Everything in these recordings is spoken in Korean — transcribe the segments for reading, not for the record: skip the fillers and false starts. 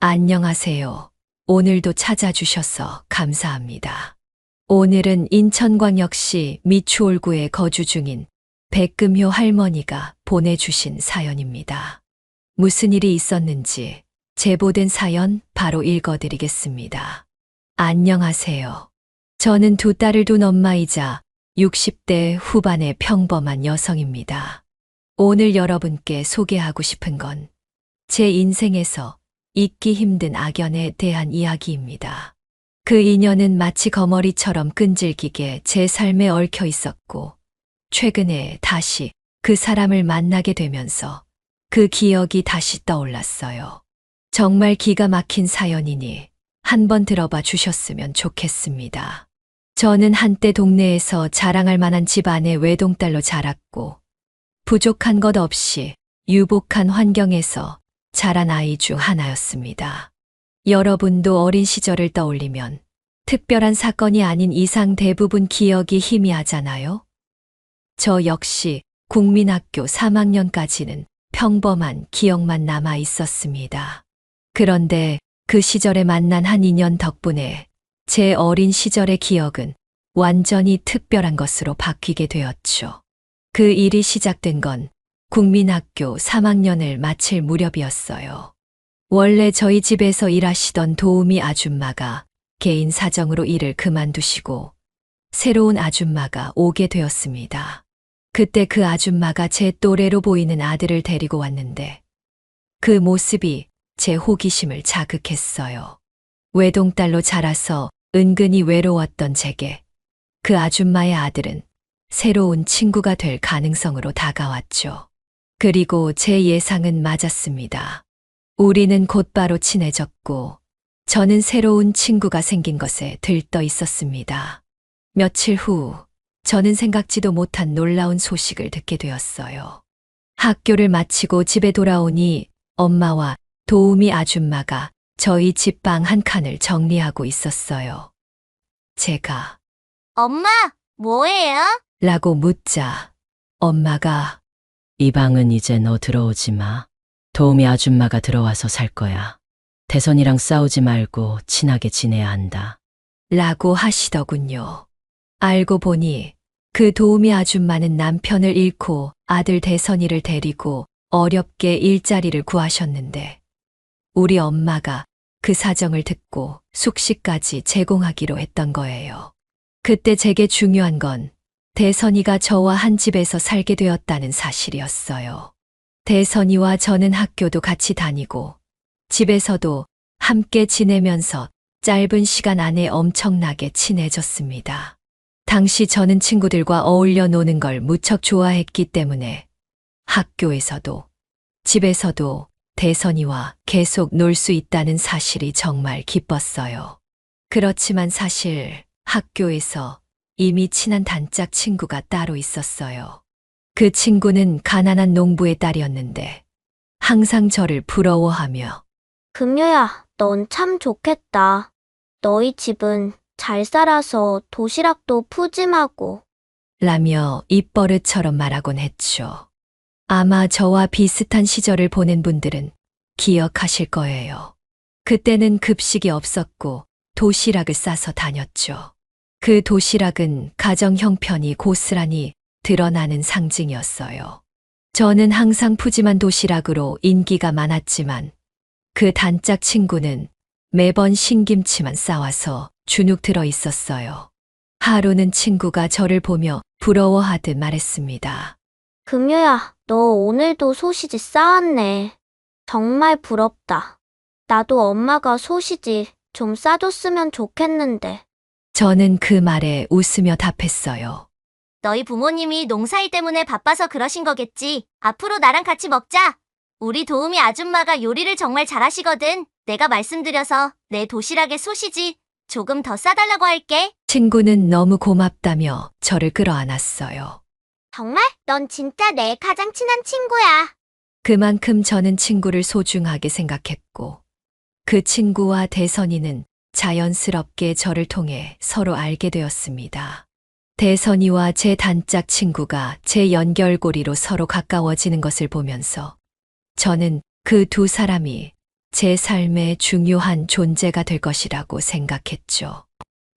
안녕하세요. 오늘도 찾아주셔서 감사합니다. 오늘은 인천광역시 미추홀구에 거주 중인 백금효 할머니가 보내주신 사연입니다. 무슨 일이 있었는지 제보된 사연 바로 읽어드리겠습니다. 안녕하세요. 저는 두 딸을 둔 엄마이자 60대 후반의 평범한 여성입니다. 오늘 여러분께 소개하고 싶은 건 제 인생에서 잊기 힘든 악연에 대한 이야기입니다. 그 인연은 마치 거머리처럼 끈질기게 제 삶에 얽혀 있었고, 최근에 다시 그 사람을 만나게 되면서 그 기억이 다시 떠올랐어요. 정말 기가 막힌 사연이니 한번 들어봐 주셨으면 좋겠습니다. 저는 한때 동네에서 자랑할 만한 집안의 외동딸로 자랐고, 부족한 것 없이 유복한 환경에서 자란 아이 중 하나였습니다. 여러분도 어린 시절을 떠올리면 특별한 사건이 아닌 이상 대부분 기억이 희미하잖아요? 저 역시 국민학교 3학년까지는 평범한 기억만 남아 있었습니다. 그런데 그 시절에 만난 한 인연 덕분에 제 어린 시절의 기억은 완전히 특별한 것으로 바뀌게 되었죠. 그 일이 시작된 건 국민학교 3학년을 마칠 무렵이었어요. 원래 저희 집에서 일하시던 도우미 아줌마가 개인 사정으로 일을 그만두시고 새로운 아줌마가 오게 되었습니다. 그때 그 아줌마가 제 또래로 보이는 아들을 데리고 왔는데 그 모습이 제 호기심을 자극했어요. 외동딸로 자라서 은근히 외로웠던 제게 그 아줌마의 아들은 새로운 친구가 될 가능성으로 다가왔죠. 그리고 제 예상은 맞았습니다. 우리는 곧바로 친해졌고 저는 새로운 친구가 생긴 것에 들떠 있었습니다. 며칠 후 저는 생각지도 못한 놀라운 소식을 듣게 되었어요. 학교를 마치고 집에 돌아오니 엄마와 도우미 아줌마가 저희 집 방 한 칸을 정리하고 있었어요. 제가 엄마, 뭐해요? 라고 묻자 엄마가 이 방은 이제 너 들어오지 마. 도우미 아줌마가 들어와서 살 거야. 대선이랑 싸우지 말고 친하게 지내야 한다. 라고 하시더군요. 알고 보니 그 도우미 아줌마는 남편을 잃고 아들 대선이를 데리고 어렵게 일자리를 구하셨는데 우리 엄마가 그 사정을 듣고 숙식까지 제공하기로 했던 거예요. 그때 제게 중요한 건 대선이가 저와 한 집에서 살게 되었다는 사실이었어요. 대선이와 저는 학교도 같이 다니고 집에서도 함께 지내면서 짧은 시간 안에 엄청나게 친해졌습니다. 당시 저는 친구들과 어울려 노는 걸 무척 좋아했기 때문에 학교에서도 집에서도 대선이와 계속 놀 수 있다는 사실이 정말 기뻤어요. 그렇지만 사실 학교에서 이미 친한 단짝 친구가 따로 있었어요. 그 친구는 가난한 농부의 딸이었는데 항상 저를 부러워하며 금요야, 넌 참 좋겠다. 너희 집은 잘 살아서 도시락도 푸짐하고. 라며 입버릇처럼 말하곤 했죠. 아마 저와 비슷한 시절을 보낸 분들은 기억하실 거예요. 그때는 급식이 없었고 도시락을 싸서 다녔죠. 그 도시락은 가정 형편이 고스란히 드러나는 상징이었어요. 저는 항상 푸짐한 도시락으로 인기가 많았지만 그 단짝 친구는 매번 신김치만 싸와서 주눅 들어 있었어요. 하루는 친구가 저를 보며 부러워하듯 말했습니다. 금요야, 너 오늘도 소시지 싸왔네. 정말 부럽다. 나도 엄마가 소시지 좀 싸줬으면 좋겠는데. 저는 그 말에 웃으며 답했어요. 너희 부모님이 농사일 때문에 바빠서 그러신 거겠지. 앞으로 나랑 같이 먹자. 우리 도우미 아줌마가 요리를 정말 잘하시거든. 내가 말씀드려서 내 도시락에 소시지 조금 더 싸달라고 할게. 친구는 너무 고맙다며 저를 끌어안았어요. 정말? 넌 진짜 내 가장 친한 친구야. 그만큼 저는 친구를 소중하게 생각했고 그 친구와 대선이는 자연스럽게 저를 통해 서로 알게 되었습니다. 대선이와 제 단짝 친구가 제 연결고리로 서로 가까워지는 것을 보면서 저는 그 두 사람이 제 삶의 중요한 존재가 될 것이라고 생각했죠.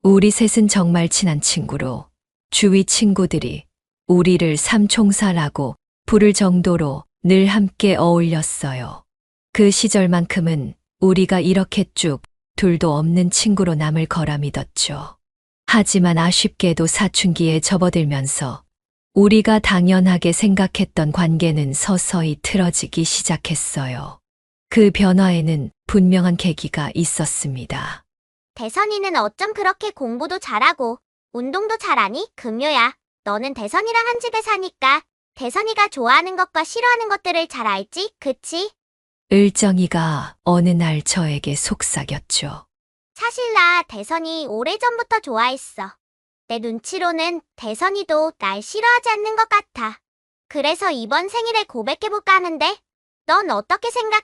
우리 셋은 정말 친한 친구로 주위 친구들이 우리를 삼총사라고 부를 정도로 늘 함께 어울렸어요. 그 시절만큼은 우리가 이렇게 쭉 둘도 없는 친구로 남을 거라 믿었죠. 하지만 아쉽게도 사춘기에 접어들면서 우리가 당연하게 생각했던 관계는 서서히 틀어지기 시작했어요. 그 변화에는 분명한 계기가 있었습니다. 대선이는 어쩜 그렇게 공부도 잘하고 운동도 잘하니? 금요야, 너는 대선이랑 한 집에 사니까 대선이가 좋아하는 것과 싫어하는 것들을 잘 알지? 그치? 을정이가 어느 날 저에게 속삭였죠. 사실 나 대선이 오래전부터 좋아했어. 내 눈치로는 대선이도 날 싫어하지 않는 것 같아. 그래서 이번 생일에 고백해볼까 하는데, 넌 어떻게 생각해?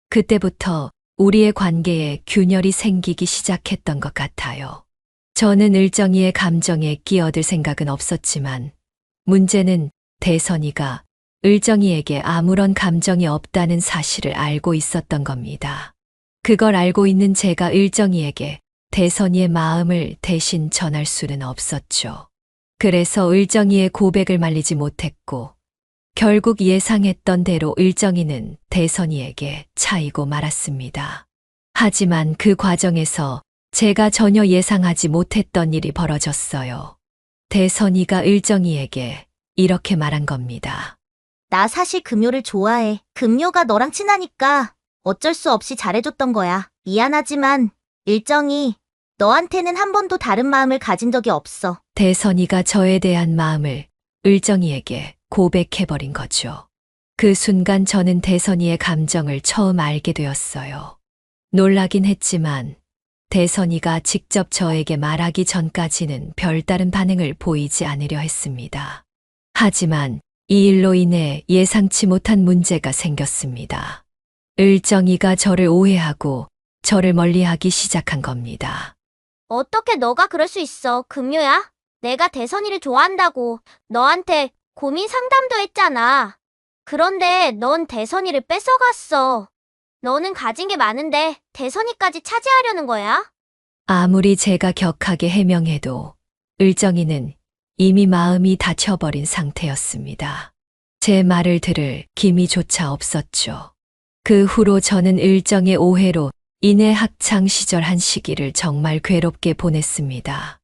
그때부터 우리의 관계에 균열이 생기기 시작했던 것 같아요. 저는 을정이의 감정에 끼어들 생각은 없었지만 문제는 대선이가 을정이에게 아무런 감정이 없다는 사실을 알고 있었던 겁니다. 그걸 알고 있는 제가 을정이에게 대선이의 마음을 대신 전할 수는 없었죠. 그래서 을정이의 고백을 말리지 못했고 결국 예상했던 대로 을정이는 대선이에게 차이고 말았습니다. 하지만 그 과정에서 제가 전혀 예상하지 못했던 일이 벌어졌어요. 대선이가 을정이에게 이렇게 말한 겁니다. 나 사실 금요를 좋아해. 금요가 너랑 친하니까 어쩔 수 없이 잘해줬던 거야. 미안하지만 일정이 너한테는 한 번도 다른 마음을 가진 적이 없어. 대선이가 저에 대한 마음을 을정이에게 고백해버린 거죠. 그 순간 저는 대선이의 감정을 처음 알게 되었어요. 놀라긴 했지만 대선이가 직접 저에게 말하기 전까지는 별다른 반응을 보이지 않으려 했습니다. 하지만 이 일로 인해 예상치 못한 문제가 생겼습니다. 을정이가 저를 오해하고 저를 멀리하기 시작한 겁니다. 어떻게 너가 그럴 수 있어, 금요야? 내가 대선이를 좋아한다고 너한테 고민 상담도 했잖아. 그런데 넌 대선이를 뺏어갔어. 너는 가진 게 많은데 대선이까지 차지하려는 거야? 아무리 제가 격하게 해명해도 을정이는 이미 마음이 닫혀버린 상태였습니다. 제 말을 들을 기미조차 없었죠. 그 후로 저는 을정의 오해로 인해 학창 시절 한 시기를 정말 괴롭게 보냈습니다.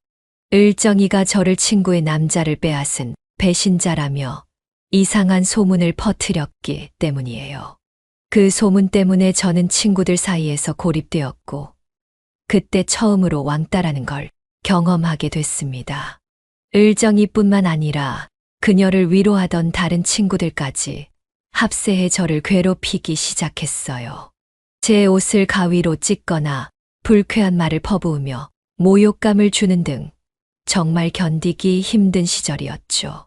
을정이가 저를 친구의 남자를 빼앗은 배신자라며 이상한 소문을 퍼뜨렸기 때문이에요. 그 소문 때문에 저는 친구들 사이에서 고립되었고 그때 처음으로 왕따라는 걸 경험하게 됐습니다. 을정이뿐만 아니라 그녀를 위로하던 다른 친구들까지 합세해 저를 괴롭히기 시작했어요. 제 옷을 가위로 찢거나 불쾌한 말을 퍼부으며 모욕감을 주는 등 정말 견디기 힘든 시절이었죠.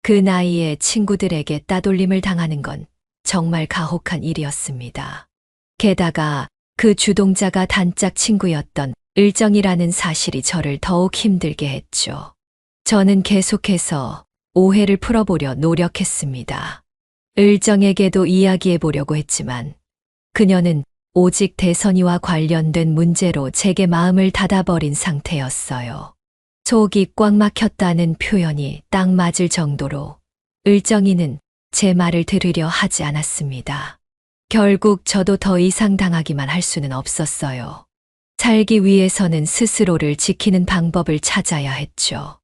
그 나이에 친구들에게 따돌림을 당하는 건 정말 가혹한 일이었습니다. 게다가 그 주동자가 단짝 친구였던 을정이라는 사실이 저를 더욱 힘들게 했죠. 저는 계속해서 오해를 풀어보려 노력했습니다. 을정에게도 이야기해 보려고 했지만 그녀는 오직 대선이와 관련된 문제로 제게 마음을 닫아버린 상태였어요. 속이 꽉 막혔다는 표현이 딱 맞을 정도로 을정이는 제 말을 들으려 하지 않았습니다. 결국 저도 더 이상 당하기만 할 수는 없었어요. 살기 위해서는 스스로를 지키는 방법을 찾아야 했죠.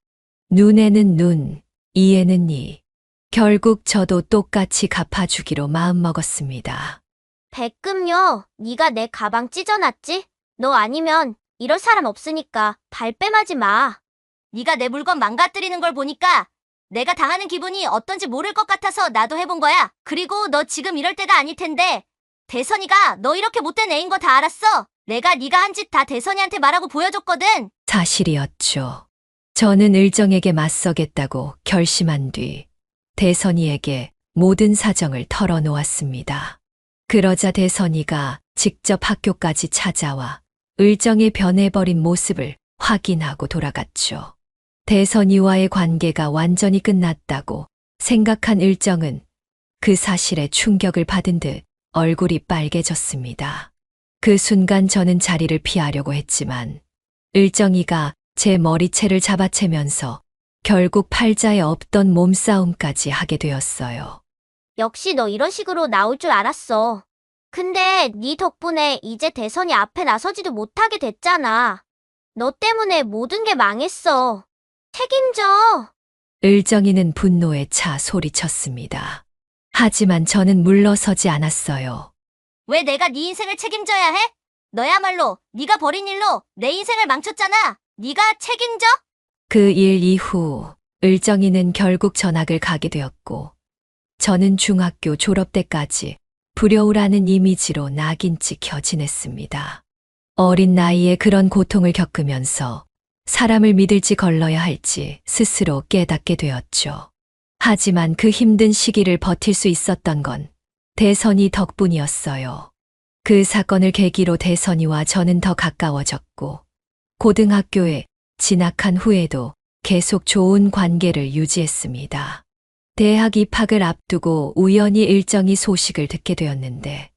눈에는 눈, 이에는 이. 결국 저도 똑같이 갚아주기로 마음먹었습니다. 백금요, 네가 내 가방 찢어놨지? 너 아니면 이럴 사람 없으니까 발뺌하지 마. 네가 내 물건 망가뜨리는 걸 보니까 내가 당하는 기분이 어떤지 모를 것 같아서 나도 해본 거야. 그리고 너 지금 이럴 때가 아닐 텐데 대선이가 너 이렇게 못된 애인 거 다 알았어. 내가 네가 한 짓 다 대선이한테 말하고 보여줬거든. 사실이었죠. 저는 을정에게 맞서겠다고 결심한 뒤 대선이에게 모든 사정을 털어놓았습니다. 그러자 대선이가 직접 학교까지 찾아와 을정의 변해버린 모습을 확인하고 돌아갔죠. 대선이와의 관계가 완전히 끝났다고 생각한 을정은 그 사실에 충격을 받은 듯 얼굴이 빨개졌습니다. 그 순간 저는 자리를 피하려고 했지만 을정이가 제 머리채를 잡아채면서 결국 팔자에 없던 몸싸움까지 하게 되었어요. 역시 너 이런 식으로 나올 줄 알았어. 근데 네 덕분에 이제 대선이 앞에 나서지도 못하게 됐잖아. 너 때문에 모든 게 망했어. 책임져. 을정이는 분노에 차 소리쳤습니다. 하지만 저는 물러서지 않았어요. 왜 내가 네 인생을 책임져야 해? 너야말로 네가 벌인 일로 내 인생을 망쳤잖아. 네가 책임져? 그 일 이후 을정이는 결국 전학을 가게 되었고 저는 중학교 졸업 때까지 불효우라는 이미지로 낙인 찍혀 지냈습니다. 어린 나이에 그런 고통을 겪으면서 사람을 믿을지 걸러야 할지 스스로 깨닫게 되었죠. 하지만 그 힘든 시기를 버틸 수 있었던 건 대선이 덕분이었어요. 그 사건을 계기로 대선이와 저는 더 가까워졌고 고등학교에 진학한 후에도 계속 좋은 관계를 유지했습니다. 대학 입학을 앞두고 우연히 일정이 소식을 듣게 되었는데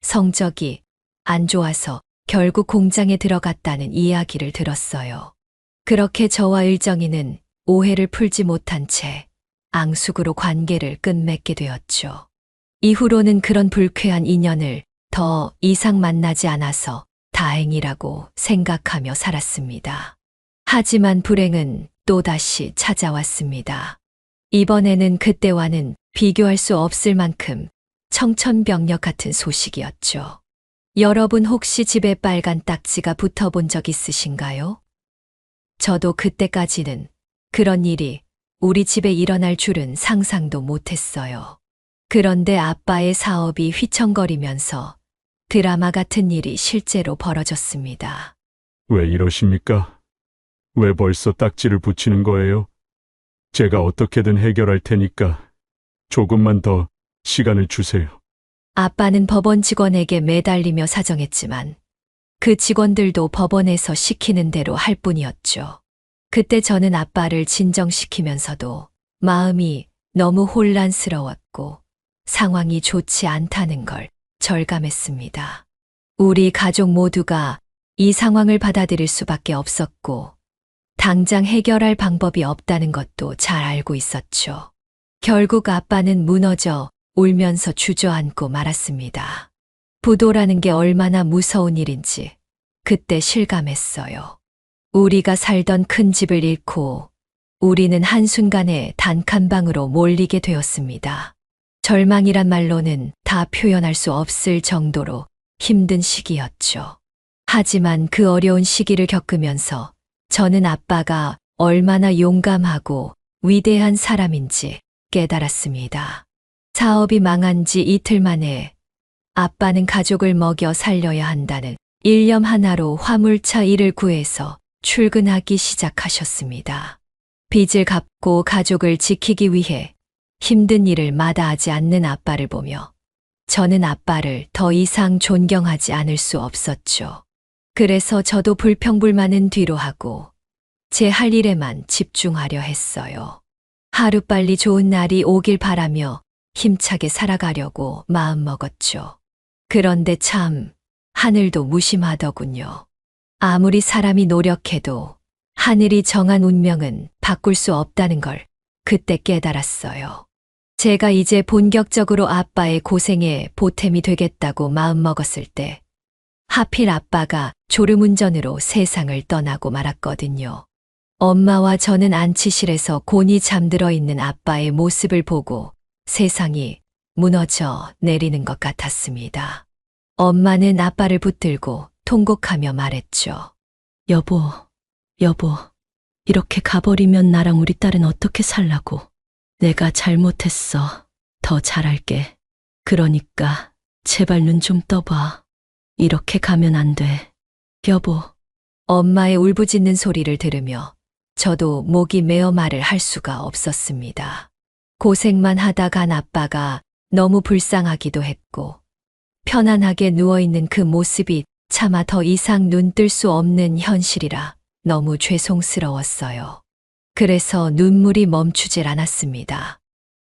성적이 안 좋아서 결국 공장에 들어갔다는 이야기를 들었어요. 그렇게 저와 일정이는 오해를 풀지 못한 채 앙숙으로 관계를 끝맺게 되었죠. 이후로는 그런 불쾌한 인연을 더 이상 만나지 않아서 다행이라고 생각하며 살았습니다. 하지만 불행은 또다시 찾아왔습니다. 이번에는 그때와는 비교할 수 없을 만큼 청천벽력 같은 소식이었죠. 여러분 혹시 집에 빨간 딱지가 붙어본 적 있으신가요? 저도 그때까지는 그런 일이 우리 집에 일어날 줄은 상상도 못했어요. 그런데 아빠의 사업이 휘청거리면서 드라마 같은 일이 실제로 벌어졌습니다. 왜 이러십니까? 왜 벌써 딱지를 붙이는 거예요? 제가 어떻게든 해결할 테니까 조금만 더 시간을 주세요. 아빠는 법원 직원에게 매달리며 사정했지만 그 직원들도 법원에서 시키는 대로 할 뿐이었죠. 그때 저는 아빠를 진정시키면서도 마음이 너무 혼란스러웠고 상황이 좋지 않다는 걸 절감했습니다. 우리 가족 모두가 이 상황을 받아들일 수밖에 없었고 당장 해결할 방법이 없다는 것도 잘 알고 있었죠. 결국 아빠는 무너져 울면서 주저앉고 말았습니다. 부도라는 게 얼마나 무서운 일인지 그때 실감했어요. 우리가 살던 큰 집을 잃고 우리는 한순간에 단칸방으로 몰리게 되었습니다. 절망이란 말로는 다 표현할 수 없을 정도로 힘든 시기였죠. 하지만 그 어려운 시기를 겪으면서 저는 아빠가 얼마나 용감하고 위대한 사람인지 깨달았습니다. 사업이 망한 지 이틀 만에 아빠는 가족을 먹여 살려야 한다는 일념 하나로 화물차 일을 구해서 출근하기 시작하셨습니다. 빚을 갚고 가족을 지키기 위해 힘든 일을 마다하지 않는 아빠를 보며 저는 아빠를 더 이상 존경하지 않을 수 없었죠. 그래서 저도 불평불만은 뒤로 하고 제 할 일에만 집중하려 했어요. 하루빨리 좋은 날이 오길 바라며 힘차게 살아가려고 마음먹었죠. 그런데 참 하늘도 무심하더군요. 아무리 사람이 노력해도 하늘이 정한 운명은 바꿀 수 없다는 걸 그때 깨달았어요. 제가 이제 본격적으로 아빠의 고생에 보탬이 되겠다고 마음먹었을 때 하필 아빠가 졸음운전으로 세상을 떠나고 말았거든요. 엄마와 저는 안치실에서 곤히 잠들어 있는 아빠의 모습을 보고 세상이 무너져 내리는 것 같았습니다. 엄마는 아빠를 붙들고 통곡하며 말했죠. 여보, 이렇게 가버리면 나랑 우리 딸은 어떻게 살라고. 내가 잘못했어. 더 잘할게. 그러니까 제발 눈 좀 떠봐. 이렇게 가면 안 돼. 여보. 엄마의 울부짖는 소리를 들으며 저도 목이 메어 말을 할 수가 없었습니다. 고생만 하다 간 아빠가 너무 불쌍하기도 했고 편안하게 누워있는 그 모습이 차마 더 이상 눈 뜰 수 없는 현실이라 너무 죄송스러웠어요. 그래서 눈물이 멈추질 않았습니다.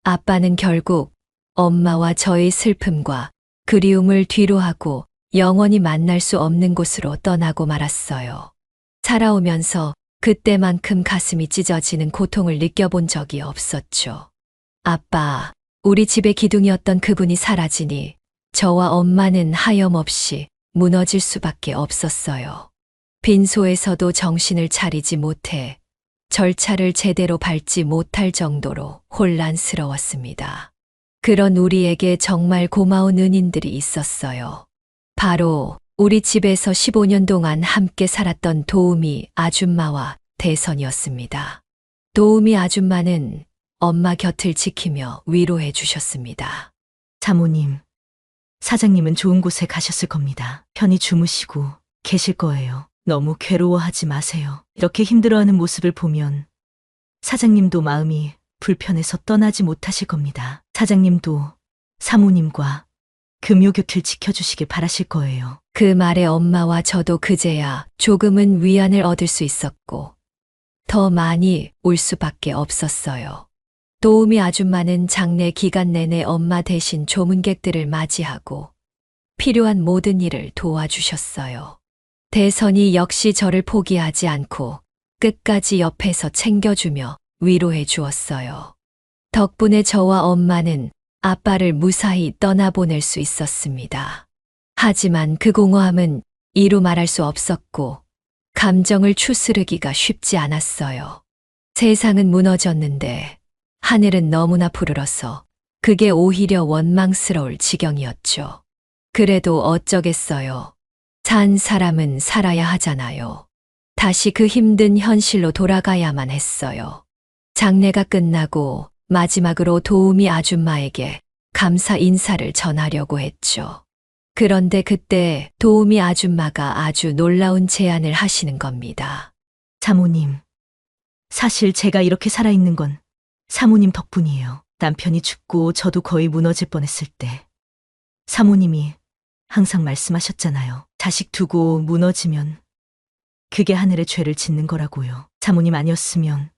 아빠는 결국 엄마와 저의 슬픔과 그리움을 뒤로하고 영원히 만날 수 없는 곳으로 떠나고 말았어요. 살아오면서 그때만큼 가슴이 찢어지는 고통을 느껴본 적이 없었죠. 아빠, 우리 집의 기둥이었던 그분이 사라지니 저와 엄마는 하염없이 무너질 수밖에 없었어요. 빈소에서도 정신을 차리지 못해 절차를 제대로 밟지 못할 정도로 혼란스러웠습니다. 그런 우리에게 정말 고마운 은인들이 있었어요. 바로 우리 집에서 15년 동안 함께 살았던 도우미 아줌마와 대선이었습니다. 도우미 아줌마는 엄마 곁을 지키며 위로해 주셨습니다. 사모님, 사장님은 좋은 곳에 가셨을 겁니다. 편히 주무시고 계실 거예요. 너무 괴로워하지 마세요. 이렇게 힘들어하는 모습을 보면 사장님도 마음이 불편해서 떠나지 못하실 겁니다. 사장님도 사모님과 금요 곁을 지켜주시길 바라실 거예요. 그 말에 엄마와 저도 그제야 조금은 위안을 얻을 수 있었고 더 많이 울 수밖에 없었어요. 도우미 아줌마는 장례 기간 내내 엄마 대신 조문객들을 맞이하고 필요한 모든 일을 도와주셨어요. 대선이 역시 저를 포기하지 않고 끝까지 옆에서 챙겨주며 위로해 주었어요. 덕분에 저와 엄마는 아빠를 무사히 떠나보낼 수 있었습니다. 하지만 그 공허함은 이루 말할 수 없었고 감정을 추스르기가 쉽지 않았어요. 세상은 무너졌는데 하늘은 너무나 푸르러서 그게 오히려 원망스러울 지경이었죠. 그래도 어쩌겠어요. 산 사람은 살아야 하잖아요. 다시 그 힘든 현실로 돌아가야만 했어요. 장례가 끝나고 마지막으로 도우미 아줌마에게 감사 인사를 전하려고 했죠. 그런데 그때 도우미 아줌마가 아주 놀라운 제안을 하시는 겁니다. 사모님, 사실 제가 이렇게 살아있는 건 사모님 덕분이에요. 남편이 죽고 저도 거의 무너질 뻔했을 때 사모님이 항상 말씀하셨잖아요. 자식 두고 무너지면 그게 하늘의 죄를 짓는 거라고요. 사모님 아니었으면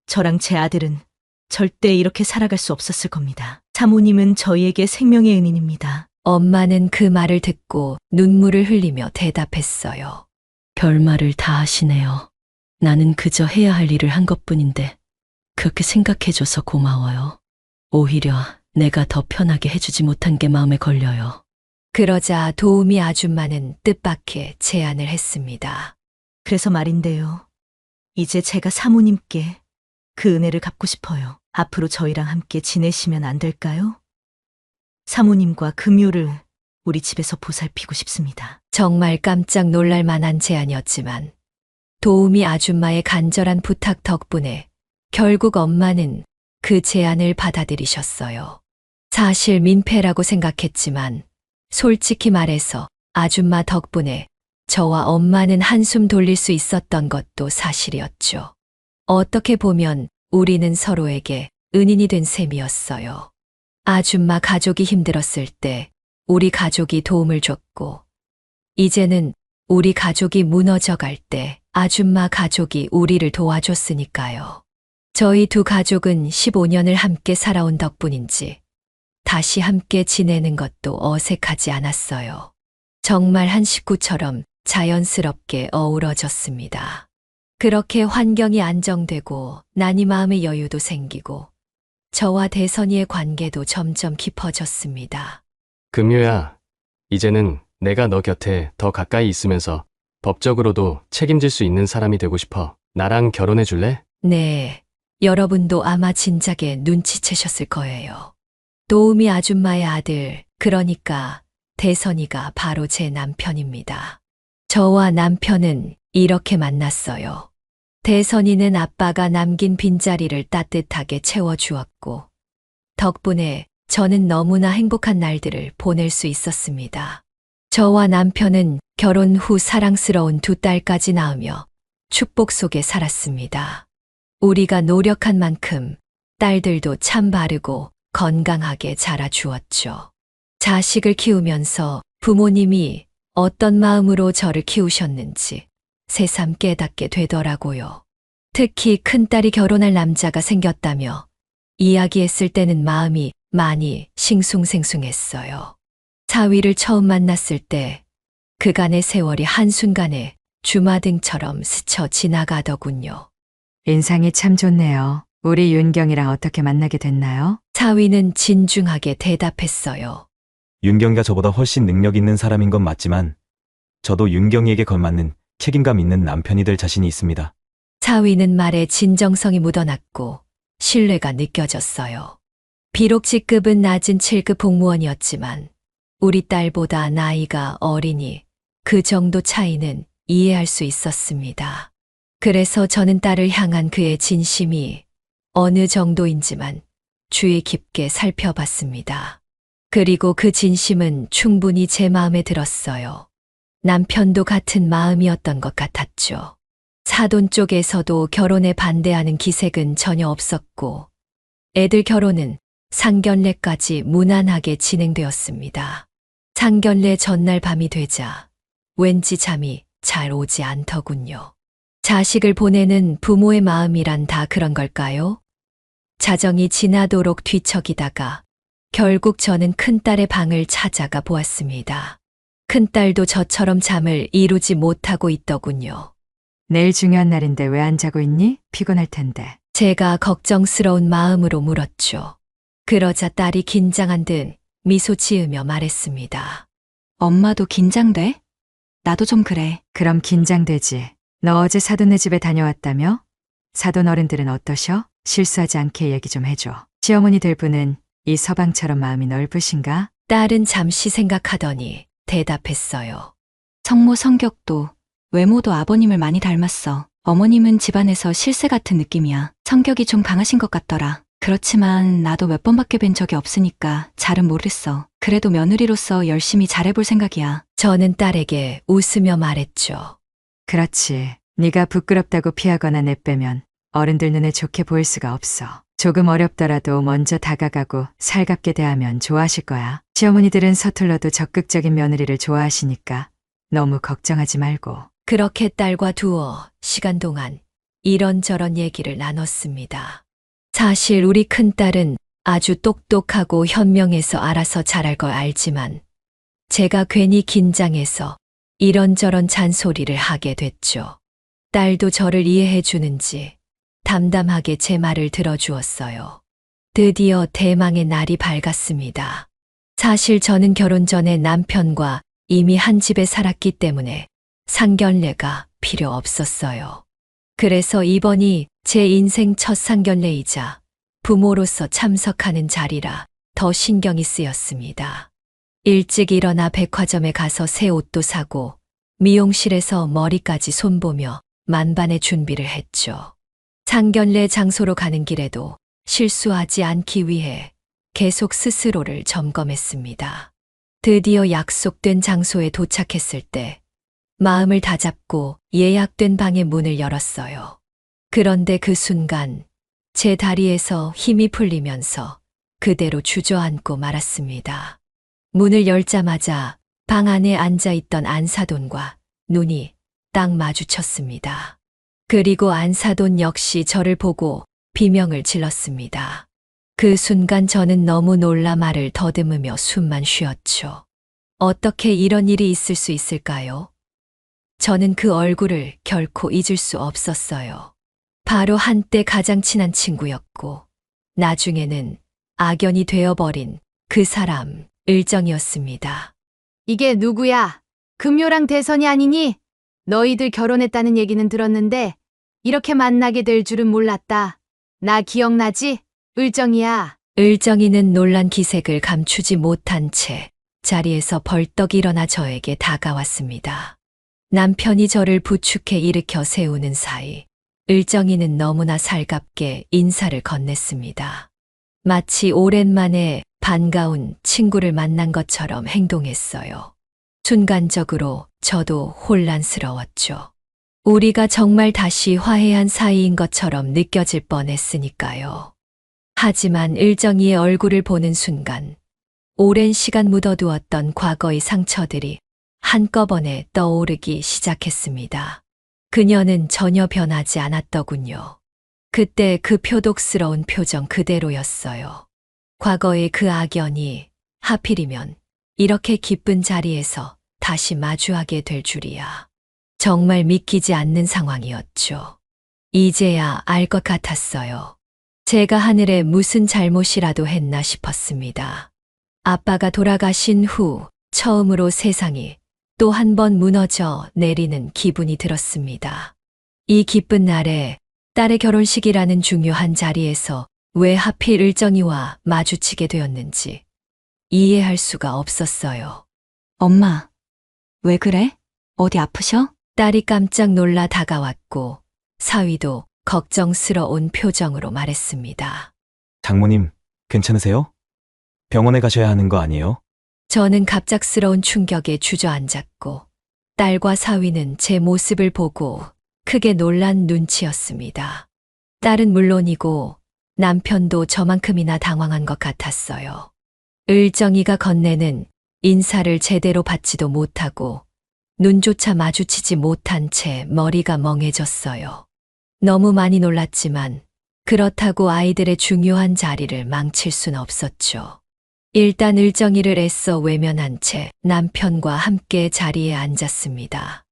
저랑 제 아들은 절대 이렇게 살아갈 수 없었을 겁니다. 사모님은 저희에게 생명의 은인입니다. 엄마는 그 말을 듣고 눈물을 흘리며 대답했어요. 별말을 다 하시네요. 나는 그저 해야 할 일을 한 것뿐인데 그렇게 생각해줘서 고마워요. 오히려 내가 더 편하게 해주지 못한 게 마음에 걸려요. 그러자 도우미 아줌마는 뜻밖의 제안을 했습니다. 그래서 말인데요. 이제 제가 사모님께 그 은혜를 갚고 싶어요. 앞으로 저희랑 함께 지내시면 안 될까요? 사모님과 금요를 우리 집에서 보살피고 싶습니다. 정말 깜짝 놀랄 만한 제안이었지만 도우미 아줌마의 간절한 부탁 덕분에 결국 엄마는 그 제안을 받아들이셨어요. 사실 민폐라고 생각했지만 솔직히 말해서 아줌마 덕분에 저와 엄마는 한숨 돌릴 수 있었던 것도 사실이었죠. 어떻게 보면 우리는 서로에게 은인이 된 셈이었어요. 아줌마 가족이 힘들었을 때 우리 가족이 도움을 줬고, 이제는 우리 가족이 무너져 갈 때 아줌마 가족이 우리를 도와줬으니까요. 저희 두 가족은 15년을 함께 살아온 덕분인지 다시 함께 지내는 것도 어색하지 않았어요. 정말 한 식구처럼 자연스럽게 어우러졌습니다. 그렇게 환경이 안정되고 나니 마음의 여유도 생기고 저와 대선이의 관계도 점점 깊어졌습니다. 금요야, 이제는 내가 너 곁에 더 가까이 있으면서 법적으로도 책임질 수 있는 사람이 되고 싶어. 나랑 결혼해 줄래? 네, 여러분도 아마 진작에 눈치채셨을 거예요. 도우미 아줌마의 아들, 그러니까 대선이가 바로 제 남편입니다. 저와 남편은 이렇게 만났어요. 대선이는 아빠가 남긴 빈자리를 따뜻하게 채워주었고, 덕분에 저는 너무나 행복한 날들을 보낼 수 있었습니다. 저와 남편은 결혼 후 사랑스러운 두 딸까지 낳으며 축복 속에 살았습니다. 우리가 노력한 만큼 딸들도 참 바르고 건강하게 자라주었죠. 자식을 키우면서 부모님이 어떤 마음으로 저를 키우셨는지 새삼 깨닫게 되더라고요. 특히 큰딸이 결혼할 남자가 생겼다며 이야기했을 때는 마음이 많이 싱숭생숭했어요. 사위를 처음 만났을 때 그간의 세월이 한순간에 주마등처럼 스쳐 지나가더군요. 인상이 참 좋네요. 우리 윤경이랑 어떻게 만나게 됐나요? 사위는 진중하게 대답했어요. 윤경이가 저보다 훨씬 능력 있는 사람인 건 맞지만 저도 윤경이에게 걸맞는 책임감 있는 남편이 될 자신이 있습니다. 사위는 말에 진정성이 묻어났고 신뢰가 느껴졌어요. 비록 직급은 낮은 7급 공무원이었지만 우리 딸보다 나이가 어리니 그 정도 차이는 이해할 수 있었습니다. 그래서 저는 딸을 향한 그의 진심이 어느 정도인지만 주의 깊게 살펴봤습니다. 그리고 그 진심은 충분히 제 마음에 들었어요. 남편도 같은 마음이었던 것 같았죠. 사돈 쪽에서도 결혼에 반대하는 기색은 전혀 없었고 애들 결혼은 상견례까지 무난하게 진행되었습니다. 상견례 전날 밤이 되자 왠지 잠이 잘 오지 않더군요. 자식을 보내는 부모의 마음이란 다 그런 걸까요? 자정이 지나도록 뒤척이다가 결국 저는 큰딸의 방을 찾아가 보았습니다. 큰딸도 저처럼 잠을 이루지 못하고 있더군요. 내일 중요한 날인데 왜 안 자고 있니? 피곤할 텐데. 제가 걱정스러운 마음으로 물었죠. 그러자 딸이 긴장한 듯 미소 지으며 말했습니다. 엄마도 긴장돼? 나도 좀 그래. 그럼 긴장되지. 너 어제 사돈네 집에 다녀왔다며? 사돈 어른들은 어떠셔? 실수하지 않게 얘기 좀 해줘. 시어머니 될 분은 이 서방처럼 마음이 넓으신가? 딸은 잠시 생각하더니 대답했어요. 성모 성격도 외모도 아버님을 많이 닮았어. 어머님은 집안에서 실세 같은 느낌이야. 성격이 좀 강하신 것 같더라. 그렇지만 나도 몇 번밖에 뵌 적이 없으니까 잘은 모르겠어. 그래도 며느리로서 열심히 잘해볼 생각이야. 저는 딸에게 웃으며 말했죠. 그렇지. 네가 부끄럽다고 피하거나 내빼면 어른들 눈에 좋게 보일 수가 없어. 조금 어렵더라도 먼저 다가가고 살갑게 대하면 좋아하실 거야. 시어머니들은 서툴러도 적극적인 며느리를 좋아하시니까 너무 걱정하지 말고. 그렇게 딸과 두어 시간 동안 이런저런 얘기를 나눴습니다. 사실 우리 큰딸은 아주 똑똑하고 현명해서 알아서 잘할 걸 알지만 제가 괜히 긴장해서 이런저런 잔소리를 하게 됐죠. 딸도 저를 이해해 주는지 담담하게 제 말을 들어주었어요. 드디어 대망의 날이 밝았습니다. 사실 저는 결혼 전에 남편과 이미 한 집에 살았기 때문에 상견례가 필요 없었어요. 그래서 이번이 제 인생 첫 상견례이자 부모로서 참석하는 자리라 더 신경이 쓰였습니다. 일찍 일어나 백화점에 가서 새 옷도 사고 미용실에서 머리까지 손보며 만반의 준비를 했죠. 상견례 장소로 가는 길에도 실수하지 않기 위해 계속 스스로를 점검했습니다. 드디어 약속된 장소에 도착했을 때 마음을 다잡고 예약된 방의 문을 열었어요. 그런데 그 순간 제 다리에서 힘이 풀리면서 그대로 주저앉고 말았습니다. 문을 열자마자 방 안에 앉아있던 안사돈과 눈이 딱 마주쳤습니다. 그리고 안사돈 역시 저를 보고 비명을 질렀습니다. 그 순간 저는 너무 놀라 말을 더듬으며 숨만 쉬었죠. 어떻게 이런 일이 있을 수 있을까요? 저는 그 얼굴을 결코 잊을 수 없었어요. 바로 한때 가장 친한 친구였고 나중에는 악연이 되어버린 그 사람 을정이었습니다. 이게 누구야? 금요랑 대선이 아니니? 너희들 결혼했다는 얘기는 들었는데 이렇게 만나게 될 줄은 몰랐다. 나 기억나지? 을정이야. 을정이는 놀란 기색을 감추지 못한 채 자리에서 벌떡 일어나 저에게 다가왔습니다. 남편이 저를 부축해 일으켜 세우는 사이 을정이는 너무나 살갑게 인사를 건넸습니다. 마치 오랜만에 반가운 친구를 만난 것처럼 행동했어요. 순간적으로 저도 혼란스러웠죠. 우리가 정말 다시 화해한 사이인 것처럼 느껴질 뻔했으니까요. 하지만 을정이의 얼굴을 보는 순간 오랜 시간 묻어두었던 과거의 상처들이 한꺼번에 떠오르기 시작했습니다. 그녀는 전혀 변하지 않았더군요. 그때 그 표독스러운 표정 그대로였어요. 과거의 그 악연이 하필이면 이렇게 기쁜 자리에서 다시 마주하게 될 줄이야. 정말 믿기지 않는 상황이었죠. 이제야 알 것 같았어요. 제가 하늘에 무슨 잘못이라도 했나 싶었습니다. 아빠가 돌아가신 후 처음으로 세상이 또 한 번 무너져 내리는 기분이 들었습니다. 이 기쁜 날에 딸의 결혼식이라는 중요한 자리에서 왜 하필 을정이와 마주치게 되었는지 이해할 수가 없었어요. 엄마, 왜 그래? 어디 아프셔? 딸이 깜짝 놀라 다가왔고 사위도 걱정스러운 표정으로 말했습니다. 장모님, 괜찮으세요? 병원에 가셔야 하는 거 아니에요? 저는 갑작스러운 충격에 주저앉았고 딸과 사위는 제 모습을 보고 크게 놀란 눈치였습니다. 딸은 물론이고 남편도 저만큼이나 당황한 것 같았어요. 을정이가 건네는 인사를 제대로 받지도 못하고 눈조차 마주치지 못한 채 머리가 멍해졌어요. 너무 많이 놀랐지만 그렇다고 아이들의 중요한 자리를 망칠 순 없었죠. 일단 을정이를 애써 외면한 채 남편과 함께 자리에 앉았습니다.